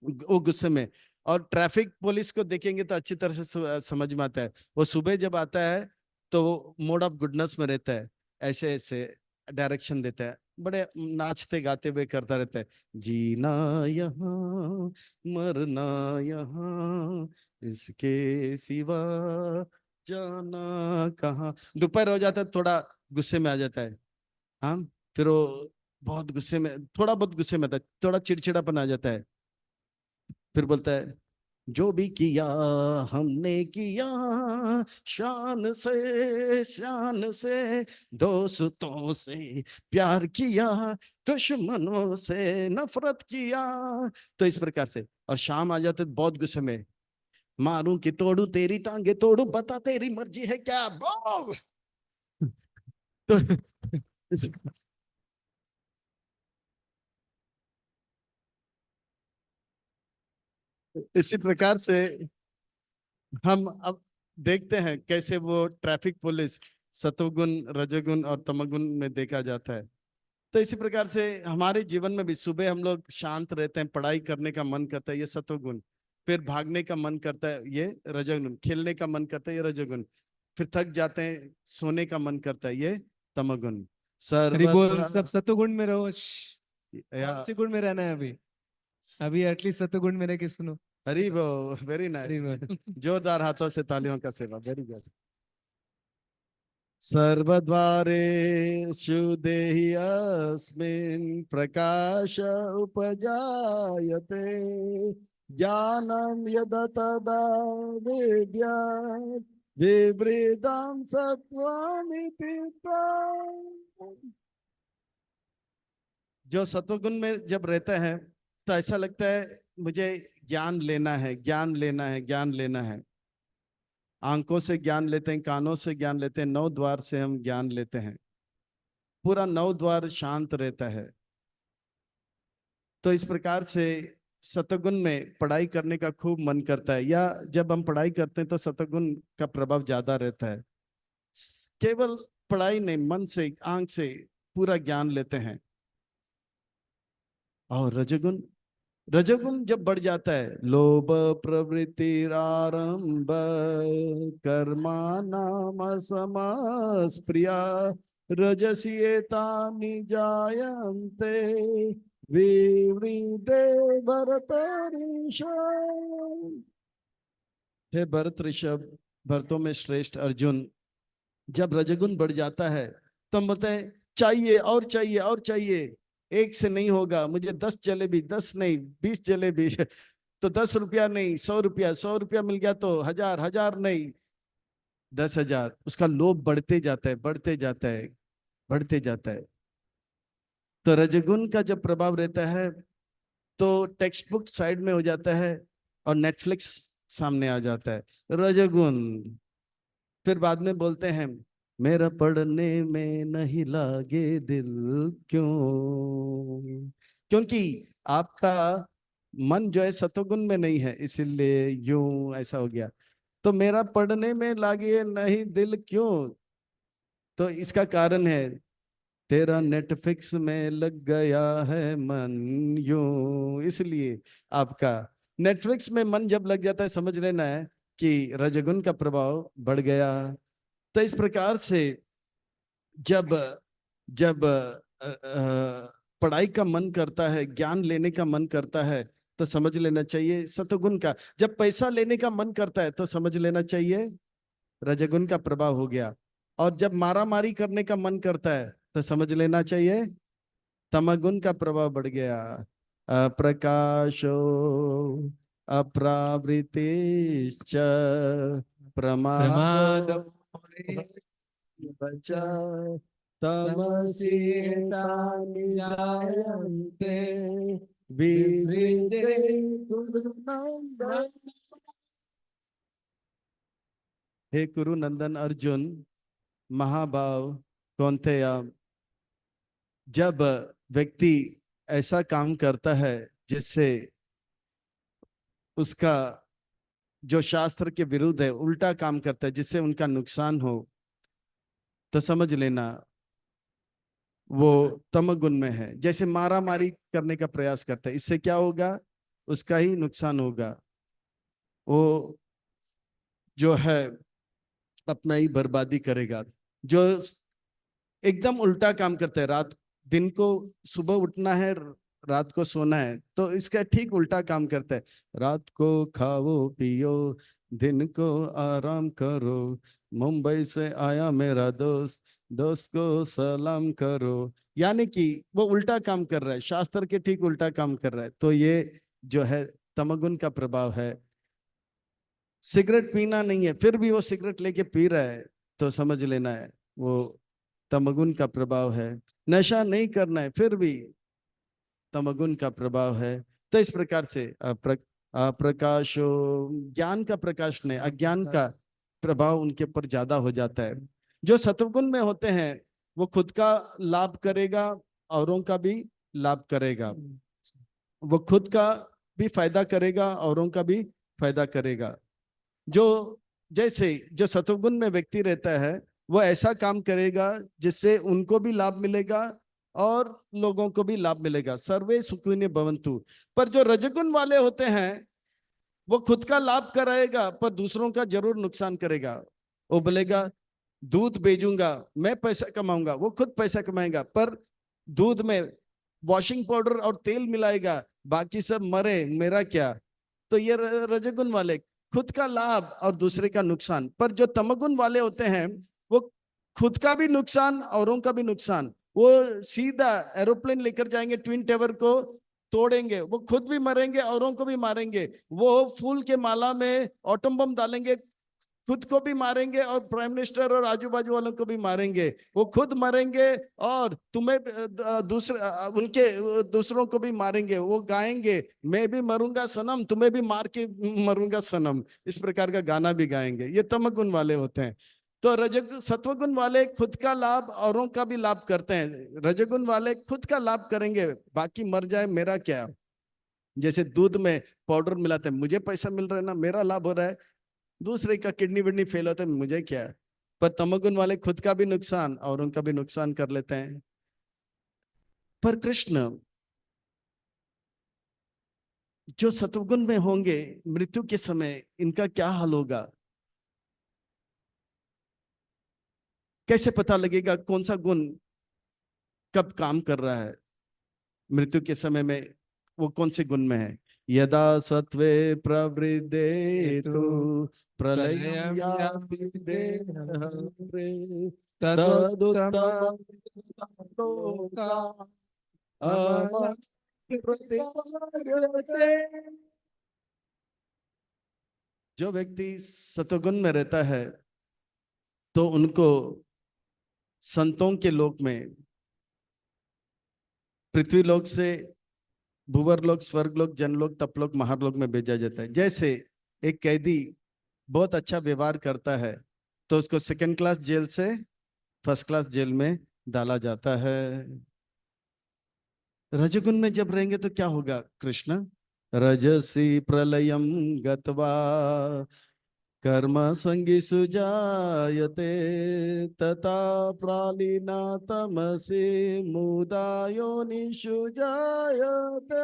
वो गुस्से में। और ट्रैफिक पुलिस को देखेंगे तो अच्छी तरह से समझ में आता है, वो सुबह जब आता है तो वो मोड ऑफ गुडनेस में रहता है, ऐसे ऐसे डायरेक्शन देता है, बड़े नाचते गाते हुए करता रहता है, जीना यहाँ मरना यहाँ, इसके सिवा जाना कहाँ। दोपहर हो जाता है, थोड़ा गुस्से में आ जाता है। हाँ, फिर वो बहुत गुस्से में, थोड़ा बहुत गुस्से में आता है, थोड़ा चिड़चिड़ापन आ जाता है। फिर बोलता है, जो भी किया हमने किया शान से, दोस्तों से प्यार किया, दुश्मनों से नफरत किया। तो इस प्रकार से, और शाम आ जाते तो बहुत गुस्से में, मारूं कि तोड़ू तेरी टांगे तोड़ू, बता तेरी मर्जी है क्या बोल। तो इसी प्रकार से हम अब देखते हैं कैसे वो ट्रैफिक पुलिस सतोगुण, रजोगुण और तमोगुण में देखा जाता है। तो इसी प्रकार से हमारे जीवन में भी सुबह हम लोग शांत रहते हैं, पढ़ाई करने का मन करता है, ये सतोगुण। फिर भागने का मन करता है, ये रजोगुण। खेलने का मन करता है, ये रजोगुण। फिर थक जाते हैं, सोने का मन करता है, ये तमोगुण। हरी बोल, सर्वदा सब सतुगुण में रहो। या कौन से गुण में रहना है अभी? अभी एटलीस्ट सतुगुण में रह के सुनो। हरी वो, वेरी हरी नाइस। बोल। जोरदार हाथों से तालियों का सेवा, वेरी गुड। सर्वद्वारेषु देहि अस्मिन् प्रकाश उपजायते, ज्ञानं यदा तदा विद्यात् विवृतं सत्त्वमिति त्वम्। जो सत्वगुण में जब रहता है तो ऐसा लगता है मुझे ज्ञान लेना है, ज्ञान लेना है, ज्ञान लेना है। आंखों से ज्ञान लेते हैं, कानों से ज्ञान लेते हैं, नौ द्वार से हम ज्ञान लेते हैं, पूरा नौ द्वार शांत रहता है। तो इस प्रकार से सतगुण में पढ़ाई करने का खूब मन करता है, या जब हम पढ़ाई करते हैं तो सतगुण का प्रभाव ज्यादा रहता है। केवल पढ़ाई नहीं, मन से, आंख से पूरा ज्ञान लेते हैं। और रजोगुण, रजोगुण जब बढ़ जाता है, लोभ प्रवृत्ति आरंभ कर्मा नाम समस्प्रिया, रजसी एतानि जायन्ते विवृते भरतऋषभ। हे भरत ऋषभ, भरतों में श्रेष्ठ अर्जुन, जब रजोगुण बढ़ जाता है तो हम बोलते हैं चाहिए और चाहिए और चाहिए, एक से नहीं होगा, मुझे 10 जलेबी, 10 नहीं 20 जलेबी। तो 10 रुपया नहीं, 100 रुपया, 100 रुपया मिल गया तो 1000, 1000 नहीं 10,000। उसका लोभ बढ़ते जाता है, बढ़ते जाता है, बढ़ते जाता है। तो रजोगुण का जब प्रभाव रहता है तो टेक्स्ट बुक साइड में हो जाता है और नेटफ्लिक्स सामने आ जाता है, रजोगुण। फिर बाद में बोलते हैं, मेरा पढ़ने में नहीं लागे दिल, क्यों? क्योंकि आपका मन जो है सतोगुण में नहीं है, इसीलिए यूं ऐसा हो गया। तो मेरा पढ़ने में लागे नहीं दिल क्यों? तो इसका कारण है, तेरा नेटफ्लिक्स में लग गया है मन, यूं, इसलिए आपका नेटफ्लिक्स में मन जब लग जाता है, समझ लेना है कि रजोगुण का प्रभाव बढ़ गया। तो इस प्रकार से जब जब पढ़ाई का मन करता है, ज्ञान लेने का मन करता है, तो समझ लेना चाहिए सतोगुण का। जब पैसा लेने का मन करता है तो समझ लेना चाहिए रजोगुण का प्रभाव हो गया। और जब मारा मारी करने का मन करता है तो समझ लेना चाहिए तमोगुण का प्रभाव बढ़ गया। अप्रकाशो अप्रावृतिश्च प्रमादो प्रमादो बचा तमसि तानि जायन्ते विवृते कुरुनन्दन। हे कुरुनंदन अर्जुन महाभाव कौन्तेय, जब व्यक्ति ऐसा काम करता है जिससे उसका जो शास्त्र के विरुद्ध है, उल्टा काम करता है जिससे उनका नुकसान हो, तो समझ लेना वो तमोगुण में है। जैसे मारा मारी करने का प्रयास करता है, इससे क्या होगा, उसका ही नुकसान होगा। वो जो है अपना ही बर्बादी करेगा। जो एकदम उल्टा काम करता है, रात दिन को सुबह उठना है, रात को सोना है, तो इसका ठीक उल्टा काम करता है। रात को खाओ पियो, दिन को आराम करो, मुंबई से आया मेरा दोस्त, दोस्त को सलाम करो। यानी कि वो उल्टा काम कर रहा है, शास्त्र के ठीक उल्टा काम कर रहा है। तो ये जो है तमोगुण का प्रभाव है। सिगरेट पीना नहीं है फिर भी वो सिगरेट लेके पी रहा है, तो समझ लेना है वो तमोगुण का प्रभाव है। नशा नहीं करना है फिर भी तमोगुण का प्रभाव है। तो इस प्रकार से अप्रकाशो, ज्ञान का प्रकाश नहीं, अज्ञान का प्रभाव उनके ऊपर ज्यादा हो जाता है। जो सत्वगुण में होते हैं वो खुद का लाभ करेगा, औरों का भी लाभ करेगा। वो खुद का भी फायदा करेगा, औरों का भी फायदा करेगा। जो जैसे जो सत्वगुण में व्यक्ति रहता है वो ऐसा काम करेगा जिससे उनको भी लाभ मिलेगा और लोगों को भी लाभ मिलेगा। सर्वे सुखिनो भवन्तु। पर जो रजगुण वाले होते हैं वो खुद का लाभ कराएगा पर दूसरों का जरूर नुकसान करेगा। वो बोलेगा दूध बेचूंगा मैं पैसा कमाऊंगा, वो खुद पैसा कमाएगा पर दूध में वॉशिंग पाउडर और तेल मिलाएगा, बाकी सब मरे मेरा क्या। तो ये रजगुण वाले खुद का लाभ और दूसरे का नुकसान। पर जो तमोगुण वाले होते हैं वो खुद का भी नुकसान औरों का भी नुकसान। वो सीधा एरोप्लेन लेकर जाएंगे, ट्विन टावर को तोड़ेंगे, वो खुद भी मरेंगे औरों को भी मारेंगे। वो फूल के माला में एटम बम डालेंगे, खुद को भी मारेंगे और प्राइम मिनिस्टर और आजू बाजू वालों को भी मारेंगे। वो खुद मरेंगे और तुम्हें दूसरे उनके दूसरों को भी मारेंगे। वो गाएंगे मैं भी मरूंगा सनम, तुम्हें भी मार के मरूंगा सनम, इस प्रकार का गाना भी गाएंगे। ये तमोगुण वाले होते हैं। तो सत्वगुण वाले खुद का लाभ औरों का भी लाभ करते हैं। रजगुण वाले खुद का लाभ करेंगे, बाकी मर जाए मेरा क्या। जैसे दूध में पाउडर मिलाते हैं, मुझे पैसा मिल रहा है ना, मेरा लाभ हो रहा है, दूसरे का किडनी विडनी फेल होता है मुझे क्या। पर तमोगुण वाले खुद का भी नुकसान और उनका भी नुकसान कर लेते हैं। पर कृष्ण जो सत्वगुण में होंगे मृत्यु के समय इनका क्या हाल होगा, कैसे पता लगेगा कौन सा गुण कब काम कर रहा है मृत्यु के समय में, वो कौन से गुण में है। यदा सत्वे प्रवृद्धे तो प्रलयं याति देहरे तदुत्तमं लोका अमृतप्राप्यते। जो व्यक्ति सत्वगुण में रहता है तो उनको संतों के लोक में, पृथ्वी लोक से भूवर लोक, स्वर्ग लोक, जनलोक, तपलोक, महारलोक में भेजा जाता है। जैसे एक कैदी बहुत अच्छा व्यवहार करता है तो उसको सेकंड क्लास जेल से फर्स्ट क्लास जेल में डाला जाता है। रजगुण में जब रहेंगे तो क्या होगा कृष्ण, रजसी प्रलयम गत्वा कर्म संगी सुजायते तथा प्रालिना तमसे मुदा योनिषु जायते।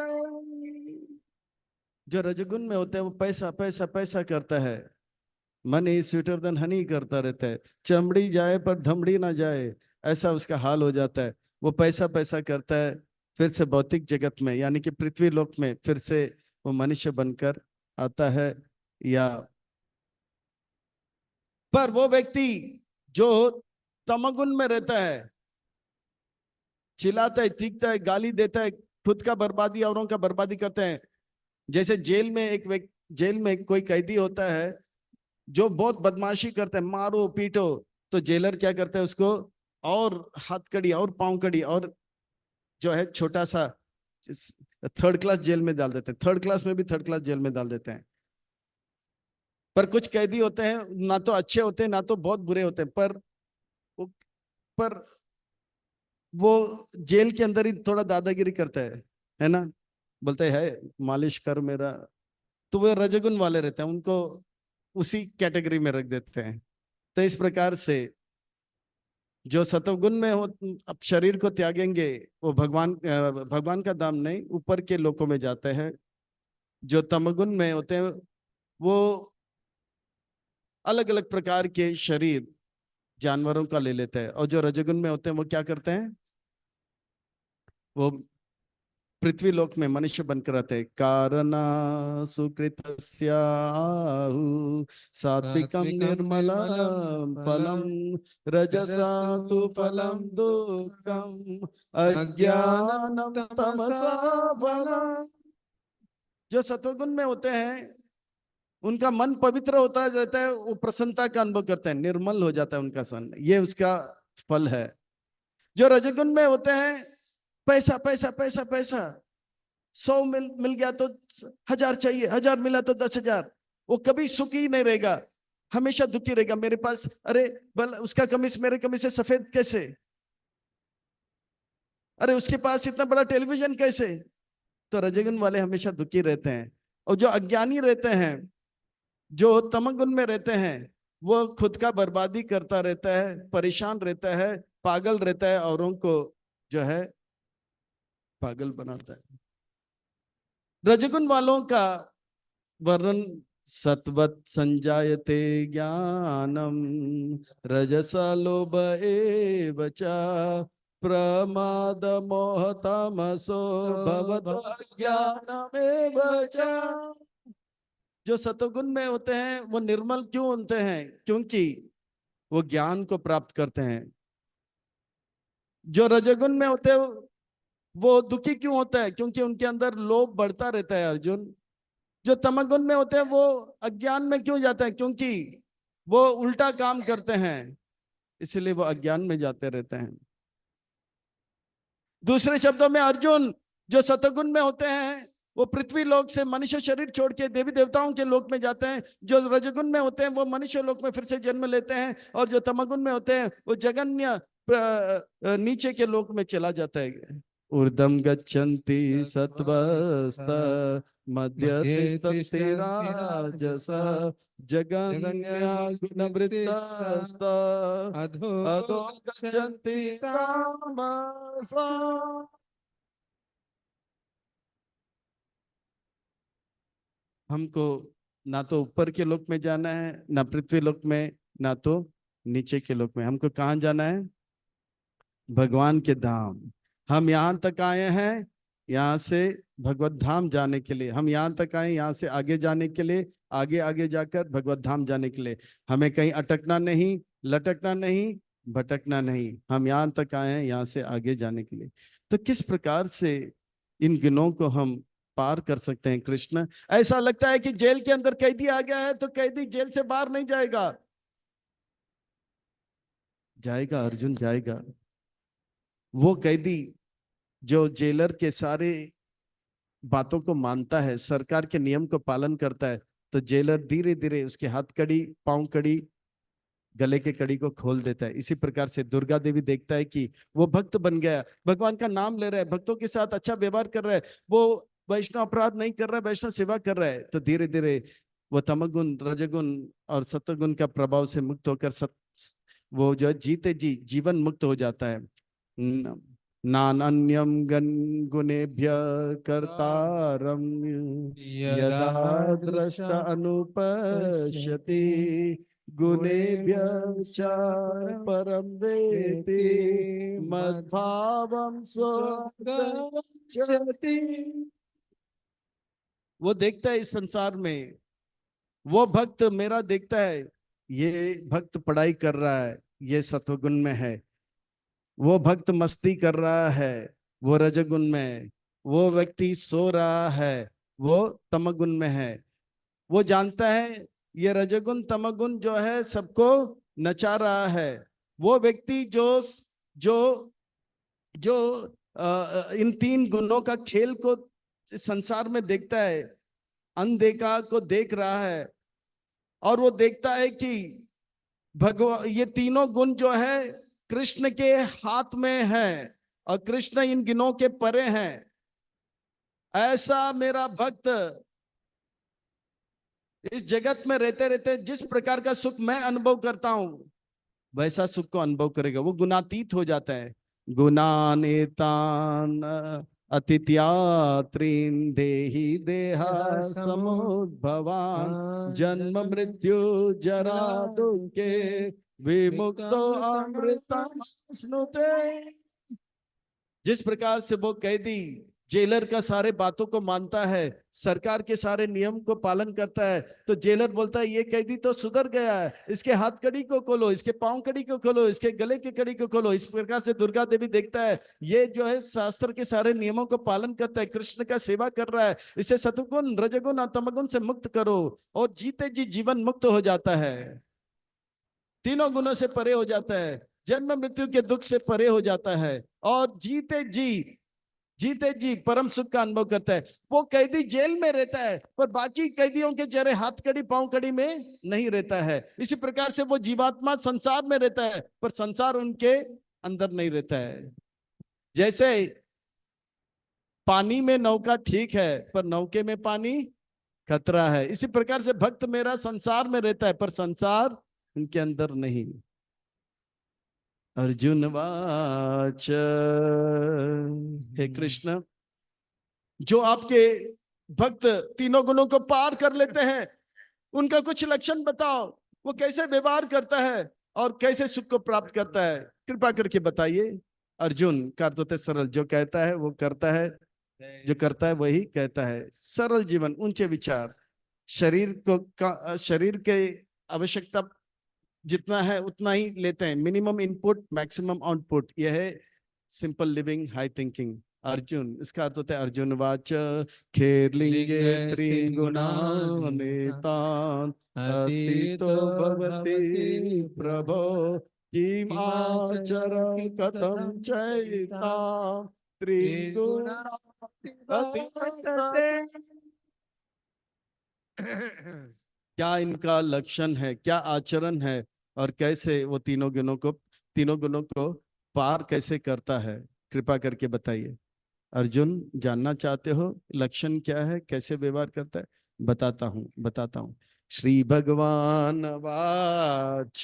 जो रजगुण में होता है वो पैसा पैसा पैसा करता है, मनी स्वीटर देन हनी करता रहता है, चमड़ी जाए पर धमड़ी ना जाए, ऐसा उसका हाल हो जाता है। वो पैसा पैसा करता है, फिर से भौतिक जगत में यानी कि पृथ्वी लोक में फिर से वो मनुष्य बनकर आता है। या पर वो व्यक्ति जो तमोगुण में रहता है, चिल्लाता है, चीखता है, गाली देता है, खुद का बर्बादी औरों का बर्बादी करते हैं। जैसे जेल में एक व्यक्ति, जेल में कोई कैदी होता है जो बहुत बदमाशी करता है, मारो पीटो, तो जेलर क्या करता है, उसको और हाथ कड़ी और पांव कड़ी और जो है छोटा सा थर्ड क्लास जेल में डाल देते हैं, थर्ड क्लास में भी थर्ड क्लास जेल में डाल देते हैं। पर कुछ कैदी होते हैं ना तो अच्छे होते हैं ना तो बहुत बुरे होते हैं, पर वो जेल के अंदर ही थोड़ा दादागिरी करता है ना, बोलते है मालिश कर मेरा, तो वो रजगुण वाले रहते हैं, उनको उसी कैटेगरी में रख देते हैं। तो इस प्रकार से जो सतोगुण में हो, अब शरीर को त्यागेंगे, वो भगवान का धाम नहीं, ऊपर के लोकों में जाते हैं। जो तमगुण में होते हैं वो अलग अलग प्रकार के शरीर जानवरों का ले लेते हैं, और जो रजगुण में होते हैं वो क्या करते हैं, वो पृथ्वी लोक में मनुष्य बनकर रहते हैं। कारणा सुकृतस्य आहु सात्विकम निर्मला फलम रजसा तु फलम दुःखम अज्ञानम तमसा फलम। जो सत्वगुण में होते हैं उनका मन पवित्र होता रहता है, वो प्रसन्नता का अनुभव करते हैं, निर्मल हो जाता है उनका सन, ये उसका फल है। जो रजगुण में होते हैं, पैसा पैसा पैसा पैसा, 100 मिल गया तो 1000 चाहिए, 1000 मिला तो 10,000, वो कभी सुखी नहीं रहेगा, हमेशा दुखी रहेगा। मेरे पास, अरे बल उसका कमीज मेरे कमीज से सफेद कैसे, अरे उसके पास इतना बड़ा टेलीविजन कैसे। तो रजगुण वाले हमेशा दुखी रहते हैं। और जो अज्ञानी रहते हैं, जो तमगुण में रहते हैं, वो खुद का बर्बादी करता रहता है, परेशान रहता है, पागल रहता है, औरों को जो है पागल बनाता है। रजगुण वालों का वर्णन, सत्वत संजायते ज्ञानम रजसा लोभ एव च प्रमाद मोह तमसो भवत ज्ञानमेव च। जो सतोगुण में होते हैं वो निर्मल क्यों होते हैं, क्योंकि वो ज्ञान को प्राप्त करते हैं। जो रजगुण में होते हैं वो दुखी क्यों होता है, क्योंकि उनके अंदर लोभ बढ़ता रहता है अर्जुन। जो तमगुण में होते हैं वो अज्ञान में क्यों जाते हैं, क्योंकि वो उल्टा काम करते हैं, इसलिए वो अज्ञान में जाते रहते हैं। दूसरे शब्दों में अर्जुन, जो सतगुण में होते हैं वो पृथ्वी लोक से मनुष्य शरीर छोड़ के देवी देवताओं के लोक में जाते हैं। जो रजगुण में होते हैं वो मनुष्य लोक में फिर से जन्म लेते हैं, और जो तमगुण में होते हैं वो जगन्य नीचे के लोक में चला जाता है। ऊर्ध्वं गच्छन्ति सत्वस्त मध्य तिष्ठन्ति राजस जगन्य गुणवृत्तस्त अधो अधो गच्छन्ति तामस। हमको ना तो ऊपर के लोक में जाना है, ना पृथ्वी लोक में, ना तो नीचे के लोक में। हमको कहाँ जाना है, भगवान के धाम। हम यहाँ तक आए हैं, यहाँ से भगवत धाम जाने के लिए। हम यहाँ तक आए, यहाँ से आगे जाने के लिए, आगे आगे जाकर भगवत धाम जाने के लिए। हमें कहीं अटकना नहीं, लटकना नहीं, भटकना नहीं। हम यहाँ तक आए हैं, यहाँ से आगे जाने के लिए। तो किस प्रकार से इन गुणों को हम पार कर सकते हैं कृष्ण? ऐसा लगता है कि जेल के अंदर कैदी आ गया है तो कैदी जेल से बाहर नहीं जाएगा। जाएगा अर्जुन, जाएगा। वो कैदी जो जेलर के सारे बातों को मानता है, सरकार के नियम को पालन करता है, तो जेलर धीरे धीरे उसके हाथ कड़ी, पांव कड़ी, गले के कड़ी को खोल देता है। इसी प्रकार से दुर्गा देवी देखता है कि वो भक्त बन गया, भगवान का नाम ले रहा है, भक्तों के साथ अच्छा व्यवहार कर रहा है, वो वैष्णव अपराध नहीं कर रहा है, वैष्णव सेवा कर रहा है, तो धीरे धीरे वो तमगुण, रजगुण और सत्वगुण का प्रभाव से मुक्त होकर वो जो जीते जी जीवन मुक्त हो जाता है। नान्यम गुणेभ्य कर्तारम यदा दृष्ट अनुपश्यति गुणेभ्य च परम वेति मद्भावं स्वगच्छति। वो देखता है इस संसार में, वो भक्त मेरा देखता है ये भक्त पढ़ाई कर रहा है, ये सत्वगुण में है। वो भक्त मस्ती कर रहा है, वो रजगुण में है। वो व्यक्ति सो रहा है, वो तमगुण में है। वो जानता है ये रजगुण तमगुण जो है सबको नचा रहा है। वो व्यक्ति जो जो जो इन तीन गुणों का खेल को संसार में देखता है, अनदेखा को देख रहा है, और वो देखता है कि भगवान ये तीनों गुण जो है कृष्ण के हाथ में है और कृष्ण इन गुणों के परे हैं। ऐसा मेरा भक्त इस जगत में रहते रहते जिस प्रकार का सुख मैं अनुभव करता हूं वैसा सुख को अनुभव करेगा। वो गुणातीत हो जाता है। गुणानेतान अतिथ्यात्रीन देहि देहा समुद्भवान जन्म मृत्यु जरा दुखे विमुक्तो अमृतम स्नुते। जिस प्रकार से वो कैदी जेलर का सारे बातों को मानता है, सरकार के सारे नियम को पालन करता है, तो जेलर बोलता है ये कैदी तो सुधर गया है, इसके हाथ कड़ी को खोलो, इसके पांव कड़ी को खोलो, इसके गले की कड़ी को खोलो। इस प्रकार से दुर्गा देवी देखता है ये जो है शास्त्र के सारे नियमों को पालन करता है, कृष्ण का सेवा कर रहा है, इसे सतुगुण रजगुण और तमगुण से मुक्त करो। और जीते जी जीवन मुक्त हो जाता है, तीनों गुणों से परे हो जाता है, जन्म मृत्यु के दुख से परे हो जाता है, और जीते जी परम सुख का अनुभव करता है। वो कैदी जेल में रहता है पर बाकी कैदियों के जरे हाथ कड़ी पांव कड़ी में नहीं रहता है। इसी प्रकार से वो जीवात्मा संसार में रहता है पर संसार उनके अंदर नहीं रहता है। जैसे पानी में नौका ठीक है पर नौके में पानी खतरा है, इसी प्रकार से भक्त मेरा संसार में रहता है पर संसार उनके अंदर नहीं। अर्जुन वाच, हे कृष्ण, जो आपके भक्त तीनों गुणों को पार कर लेते हैं उनका कुछ लक्षण बताओ, वो कैसे व्यवहार करता है और कैसे सुख को प्राप्त करता है, कृपा करके बताइए। अर्जुन का अर्थ होता है सरल, जो कहता है वो करता है, जो करता है वही कहता है। सरल जीवन, ऊंचे विचार, शरीर के आवश्यकता जितना है उतना ही लेते हैं, मिनिमम इनपुट मैक्सिमम आउटपुट, यह है simple living high thinking. Arjun, इसका अर्थ होता है अर्जुन वाच खेरलिंगे त्रीन गुणानेतान अतीतो भवति प्रभो किम आचरण कथम चैता त्रिगुण क्या इनका लक्षण है, क्या आचरण है, और कैसे वो तीनों गुणों को पार कैसे करता है, कृपा करके बताइए। अर्जुन, जानना चाहते हो लक्षण क्या है, कैसे व्यवहार करता है? बताता हूं। श्री भगवान वाच,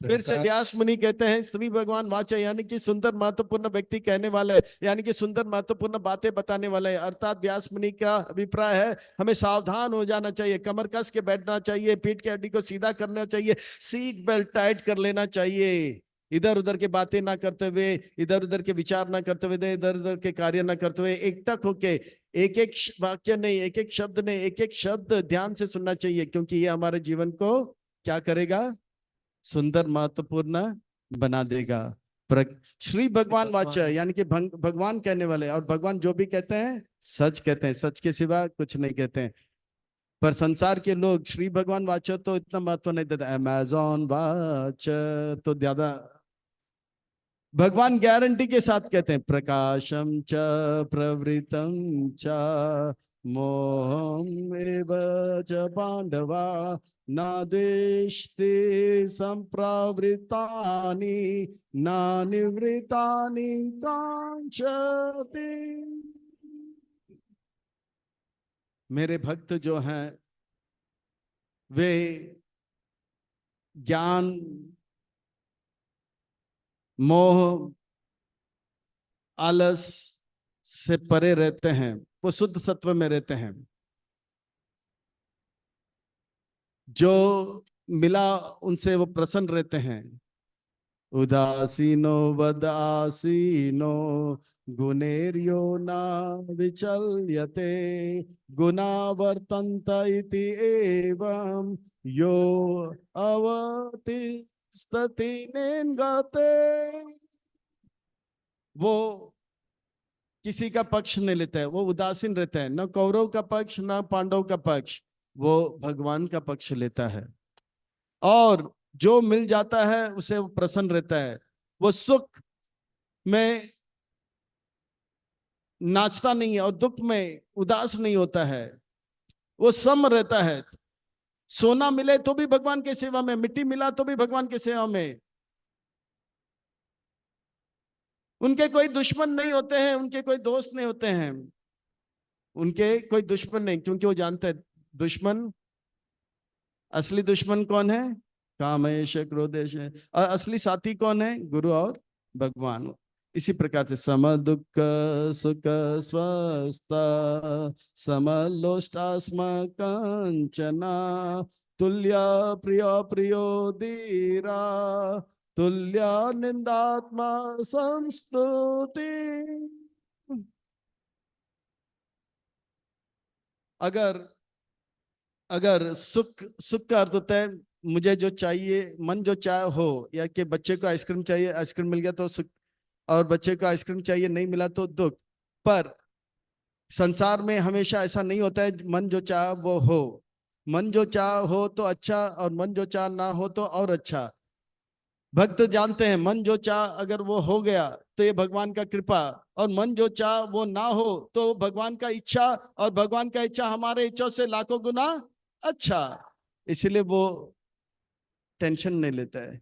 फिर से व्यास मुनि कहते हैं श्री भगवान वाच यानी कि सुंदर महत्वपूर्ण व्यक्ति कहने वाला है, यानी कि सुंदर महत्वपूर्ण बातें बताने वाला है। अर्थात व्यास मुनि का अभिप्राय है हमें सावधान हो जाना चाहिए, कमर कस के बैठना चाहिए, पीठ की हड्डी को सीधा करना चाहिए, सीट बेल्ट टाइट कर लेना चाहिए, इधर उधर के बातें ना करते हुए, इधर उधर के विचार ना करते हुए, इधर उधर के कार्य ना करते हुए एकटक होके एक एक वाक्य नहीं, एक एक शब्द नहीं, एक एक शब्द ध्यान से सुनना चाहिए, क्योंकि ये हमारे जीवन को क्या करेगा? सुंदर महत्वपूर्ण बना देगा। श्री भगवान वाचा यानी कि भगवान कहने वाले, और भगवान जो भी कहते हैं सच कहते हैं, सच के सिवा कुछ नहीं कहते हैं। पर संसार के लोग श्री भगवान वाचा तो इतना महत्व नहीं देते, अमेजॉन वाचा तो ज्यादा। भगवान गारंटी के साथ कहते हैं प्रकाशम च प्रवृतम च मोहम एव च पांडवा न द्वेष्टि संप्रवृत्तानि न निवृत्तानि कांक्षति। मेरे भक्त जो हैं वे ज्ञान मोह आलस से परे रहते हैं, वो शुद्ध सत्व में रहते हैं। जो मिला उनसे वो प्रसन्न रहते हैं। उदासीनो वदासीनो गुणेर्यो न विचल्यते गुणा वर्तन्त इति एवं यो अवतिष्ठति नेङ्गते। वो किसी का पक्ष नहीं लेता है, वो उदासीन रहता है, न कौरव का पक्ष न पांडव का पक्ष, वो भगवान का पक्ष लेता है। और जो मिल जाता है उसे वो प्रसन्न रहता है। वो सुख में नाचता नहीं है और दुख में उदास नहीं होता है, वो सम रहता है। सोना मिले तो भी भगवान की सेवा में, मिट्टी मिला तो भी भगवान की सेवा में। उनके कोई दुश्मन नहीं होते हैं, उनके कोई दोस्त नहीं होते हैं, उनके कोई दुश्मन नहीं, क्योंकि वो जानते हैं दुश्मन, असली दुश्मन कौन है? कामेश क्रोधेश है। और असली साथी कौन है? गुरु और भगवान। इसी प्रकार से सम दुख सुख स्वस्थ समलोष्टास्म कंचना तुल्य प्रिय प्रियो धीरा तुल्य निंदात्मा संस्तुति। अगर अगर सुख, सुख का अर्थ होता है मुझे जो चाहिए, मन जो चाहे हो, या कि बच्चे को आइसक्रीम चाहिए, आइसक्रीम मिल गया तो सुख, और बच्चे को आइसक्रीम चाहिए नहीं मिला तो दुख। पर संसार में हमेशा ऐसा नहीं होता है मन जो चाह वो हो। मन जो चाह हो तो अच्छा, और मन जो चाह ना हो तो और अच्छा। भक्त जानते हैं मन जो चाह अगर वो हो गया तो ये भगवान का कृपा, और मन जो चाह वो ना हो तो भगवान का इच्छा, और भगवान का इच्छा हमारे इच्छा से लाखों गुना अच्छा। इसलिए वो टेंशन नहीं लेता है।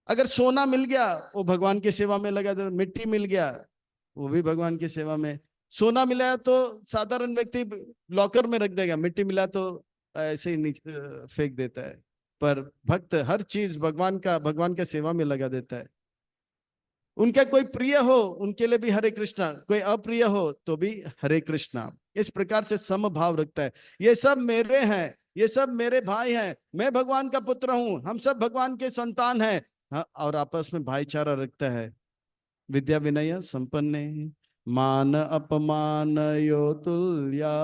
अगर सोना मिल गया वो भगवान की सेवा में लगा देता, मिट्टी मिल गया वो भी भगवान की सेवा में। सोना मिला तो साधारण व्यक्ति लॉकर में रख देगा, मिट्टी मिला तो ऐसे ही नीचे फेंक देता है। पर भक्त हर चीज भगवान का, भगवान के सेवा में लगा देता है। उनका कोई प्रिय हो उनके लिए भी हरे कृष्णा, कोई अप्रिय हो तो भी हरे कृष्णा। इस प्रकार से समभाव रखता है। ये सब मेरे हैं, ये सब मेरे भाई हैं, मैं भगवान का पुत्र हूं, हम सब भगवान के संतान हैं। हाँ, और आपस में भाईचारा रखता है। विद्या विनय संपन्ने मान अपमान यो तुल्या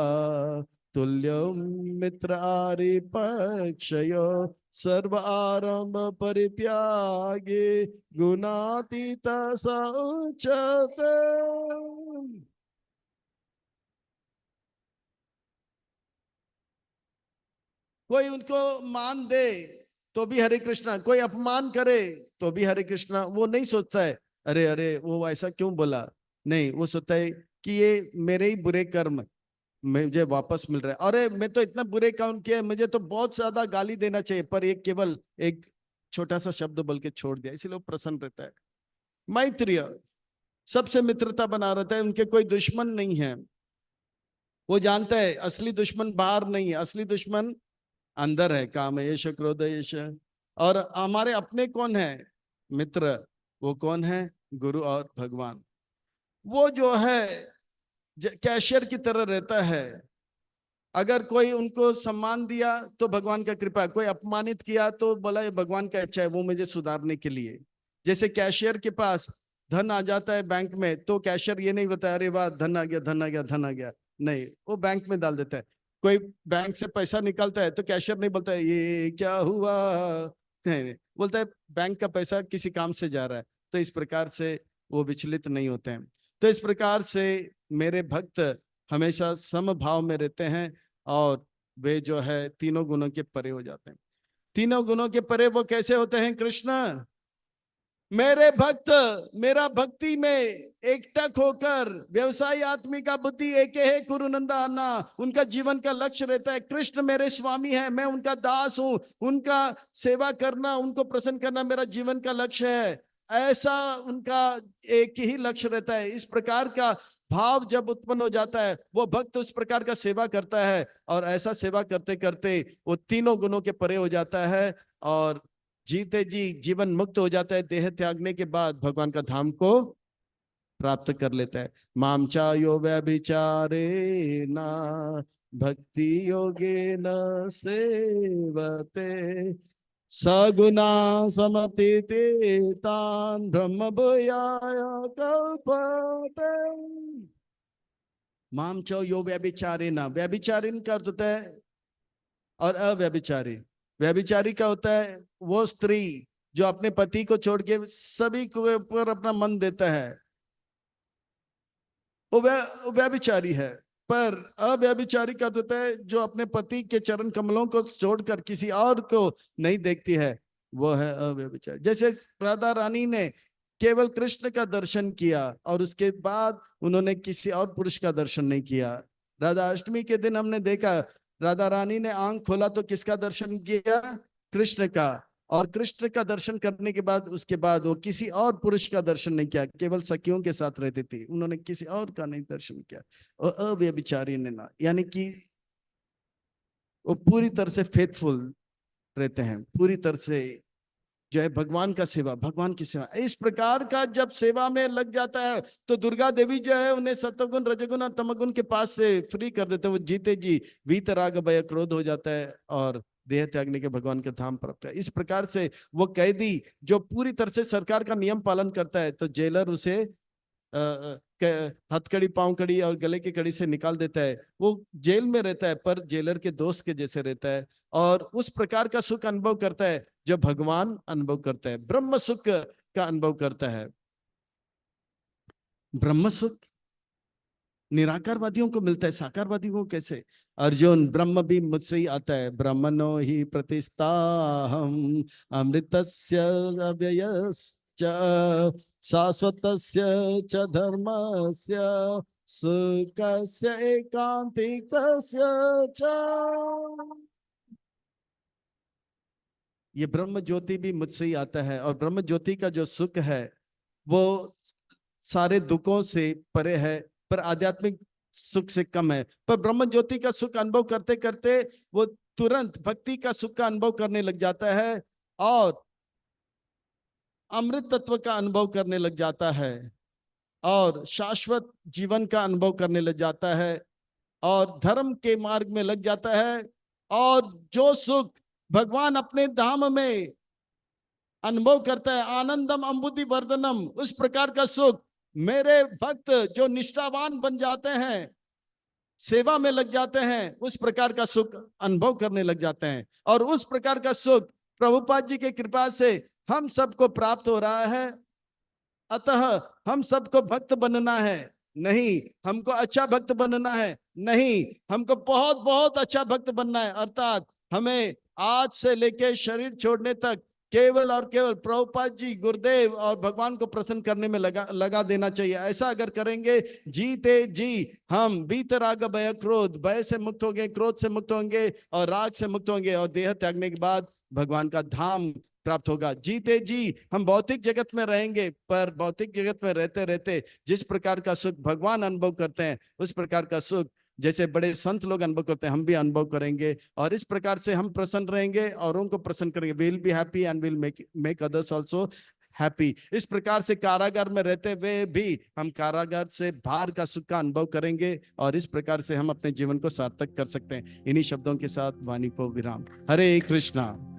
तुल्यो मित्र आरि पक्षयो सर्व आरंभ परित्यागे गुणातीत सउच्यते। कोई उनको मान दे तो भी हरे कृष्णा, कोई अपमान करे तो भी हरे कृष्णा। वो नहीं सोचता है अरे अरे वो ऐसा क्यों बोला, नहीं, वो सोचता है कि ये मेरे ही बुरे कर्म मुझे वापस मिल रहा है। अरे मैं तो इतना बुरे काम किया, मुझे तो बहुत ज्यादा गाली देना चाहिए, पर एक केवल एक छोटा सा शब्द बोल के छोड़ दिया, इसलिए वो प्रसन्न रहता है। मैत्रीय, सबसे मित्रता बना रहता है, उनके कोई दुश्मन नहीं है। वो जानता है असली दुश्मन बाहर नहीं है, असली दुश्मन अंदर है, काम यश क्रोध यश। और हमारे अपने कौन है मित्र? वो कौन है? गुरु और भगवान। वो जो है कैशियर की तरह रहता है। अगर कोई उनको सम्मान दिया तो भगवान का कृपा, कोई अपमानित किया तो बोला ये भगवान का इच्छा है, वो मुझे सुधारने के लिए। जैसे कैशियर के पास धन आ जाता है बैंक में, तो कैशियर ये नहीं बताया अरे वाह धन आ गया धन आ गया धन आ गया, नहीं, वो बैंक में डाल देता है। कोई बैंक से पैसा निकलता है तो कैशियर नहीं बोलता है ये क्या हुआ, नहीं, बोलता है बैंक का पैसा किसी काम से जा रहा है। तो इस प्रकार से वो विचलित नहीं होते हैं। तो इस प्रकार से मेरे भक्त हमेशा समभाव में रहते हैं, और वे जो है तीनों गुणों के परे हो जाते हैं। तीनों गुणों के परे वो कैसे होते हैं कृष्ण? मेरे भक्त मेरा भक्ति में एकटक होकर, व्यवसायी आदमी का बुद्धि एक है कुरुनंदा आना, उनका जीवन का लक्ष्य रहता है कृष्ण मेरे स्वामी है, मैं उनका दास हूं, उनका सेवा करना, उनको प्रसन्न करना मेरा जीवन का लक्ष्य है। ऐसा उनका एक ही लक्ष्य रहता है। इस प्रकार का भाव जब उत्पन्न हो जाता है, वो भक्त उस प्रकार का सेवा करता है, और ऐसा सेवा करते करते वो तीनों गुणों के परे हो जाता है, और जीते जी जीवन मुक्त हो जाता है। देह त्यागने के बाद भगवान का धाम को प्राप्त कर लेता है। मामचा यो व्यभिचारे ना भक्ति योगे न सेवते सगुना समतीतान ब्रह्म भूयाय कल्पते। माम चो यो व्यभिचारिणा, व्यभिचारिण का अर्थ होता है और अव्यभिचारी। व्यभिचारी का होता है वो स्त्री जो अपने पति को छोड़ के सभी के ऊपर अपना मन देता है, वो व्यभिचारी है। पर अव्यभिचारी का अर्थ होता है जो अपने पति के चरण कमलों को छोड़कर किसी और को नहीं देखती है, वो है अव्यभिचारी। जैसे राधा रानी ने केवल कृष्ण का दर्शन किया और उसके बाद उन्होंने किसी और पुरुष का दर्शन नहीं किया। राधा अष्टमी के दिन हमने देखा राधा रानी ने आंख खोला तो किसका दर्शन किया? कृष्ण का। और कृष्ण का दर्शन करने के बाद उसके बाद वो किसी और पुरुष का दर्शन नहीं किया, केवल सखियों के साथ रहती थी, उन्होंने किसी और का नहीं दर्शन किया। और अव्यभिचारी ने ना, यानी कि वो पूरी तरह से फेथफुल रहते हैं, पूरी तरह से जो है भगवान का सेवा, भगवान की सेवा। इस प्रकार का जब सेवा में लग जाता है तो दुर्गा देवी जो है उन्हें सत्वगुण रजगुण और तमगुण के पास से फ्री कर देते हैं। वो जीते जी वीतराग भय क्रोध हो जाता है और देह त्यागने के भगवान के धाम प्राप्त है। इस प्रकार से वो कैदी जो पूरी तरह से सरकार का नियम पालन करता है तो जेलर उसे हथकड़ी, पांव कड़ी और गले की कड़ी से निकाल देता है। वो जेल में रहता है पर जेलर के दोस्त के जैसे रहता है और उस प्रकार का सुख अनुभव करता है जो भगवान अनुभव करता है, ब्रह्म सुख का अनुभव करता है। ब्रह्म सुख निराकारवादियों को मिलता है, साकारवादियों को कैसे? अर्जुन, ब्रह्म भी मुझसे ही आता है। ब्रह्मणो ही प्रतिष्ठाहम् अमृतस्य अव्ययस्य शाश्वतस्य च धर्मस्य सुखस्य एकांतिकस्य च। ये ब्रह्म ज्योति भी मुझसे ही आता है और ब्रह्म ज्योति का जो सुख है वो सारे दुखों से परे है पर आध्यात्मिक सुख से कम है। पर ब्रह्म ज्योति का सुख अनुभव करते करते वो तुरंत भक्ति का सुख का अनुभव करने लग जाता है और अमृत तत्व का अनुभव करने लग जाता है और शाश्वत जीवन का अनुभव करने लग जाता है और धर्म के मार्ग में लग जाता है। और जो सुख भगवान अपने धाम में अनुभव करता है, आनंदम अंबुधि वर्धनम, उस प्रकार का सुख मेरे भक्त जो निष्ठावान बन जाते हैं, सेवा में लग जाते हैं, उस प्रकार का सुख अनुभव करने लग जाते हैं। और उस प्रकार का सुख प्रभुपाद जी के कृपा से हम सबको प्राप्त हो रहा है। अतः हम सबको भक्त बनना है नहीं, हमको अच्छा भक्त बनना है नहीं, हमको बहुत बहुत अच्छा भक्त बनना है। अर्थात हमें आज से लेके शरीर छोड़ने तक केवल और केवल प्रभुपाद जी, गुरुदेव और भगवान को प्रसन्न करने में लगा देना चाहिए। ऐसा अगर करेंगे जीते जी हम वीतराग भय क्रोध, भय से मुक्त होंगे, क्रोध से मुक्त होंगे और राग से मुक्त होंगे और देह त्यागने के बाद भगवान का धाम प्राप्त होगा। जीते जी हम भौतिक जगत में रहेंगे पर भौतिक जगत में रहते रहते जिस प्रकार का सुख भगवान अनुभव करते हैं उस प्रकार का सुख जैसे बड़े संत लोग अनुभव करते हैं हम भी अनुभव करेंगे और इस प्रकार से हम प्रसन्न रहेंगे और उनको प्रसन्न करेंगे। Will be happy and will make others also happy. इस प्रकार से कारागार में रहते हुए भी हम कारागार से बाहर का सुख का अनुभव करेंगे और इस प्रकार से हम अपने जीवन को सार्थक कर सकते हैं। इन्हीं शब्दों के साथ वाणी को विराम। हरे कृष्णा।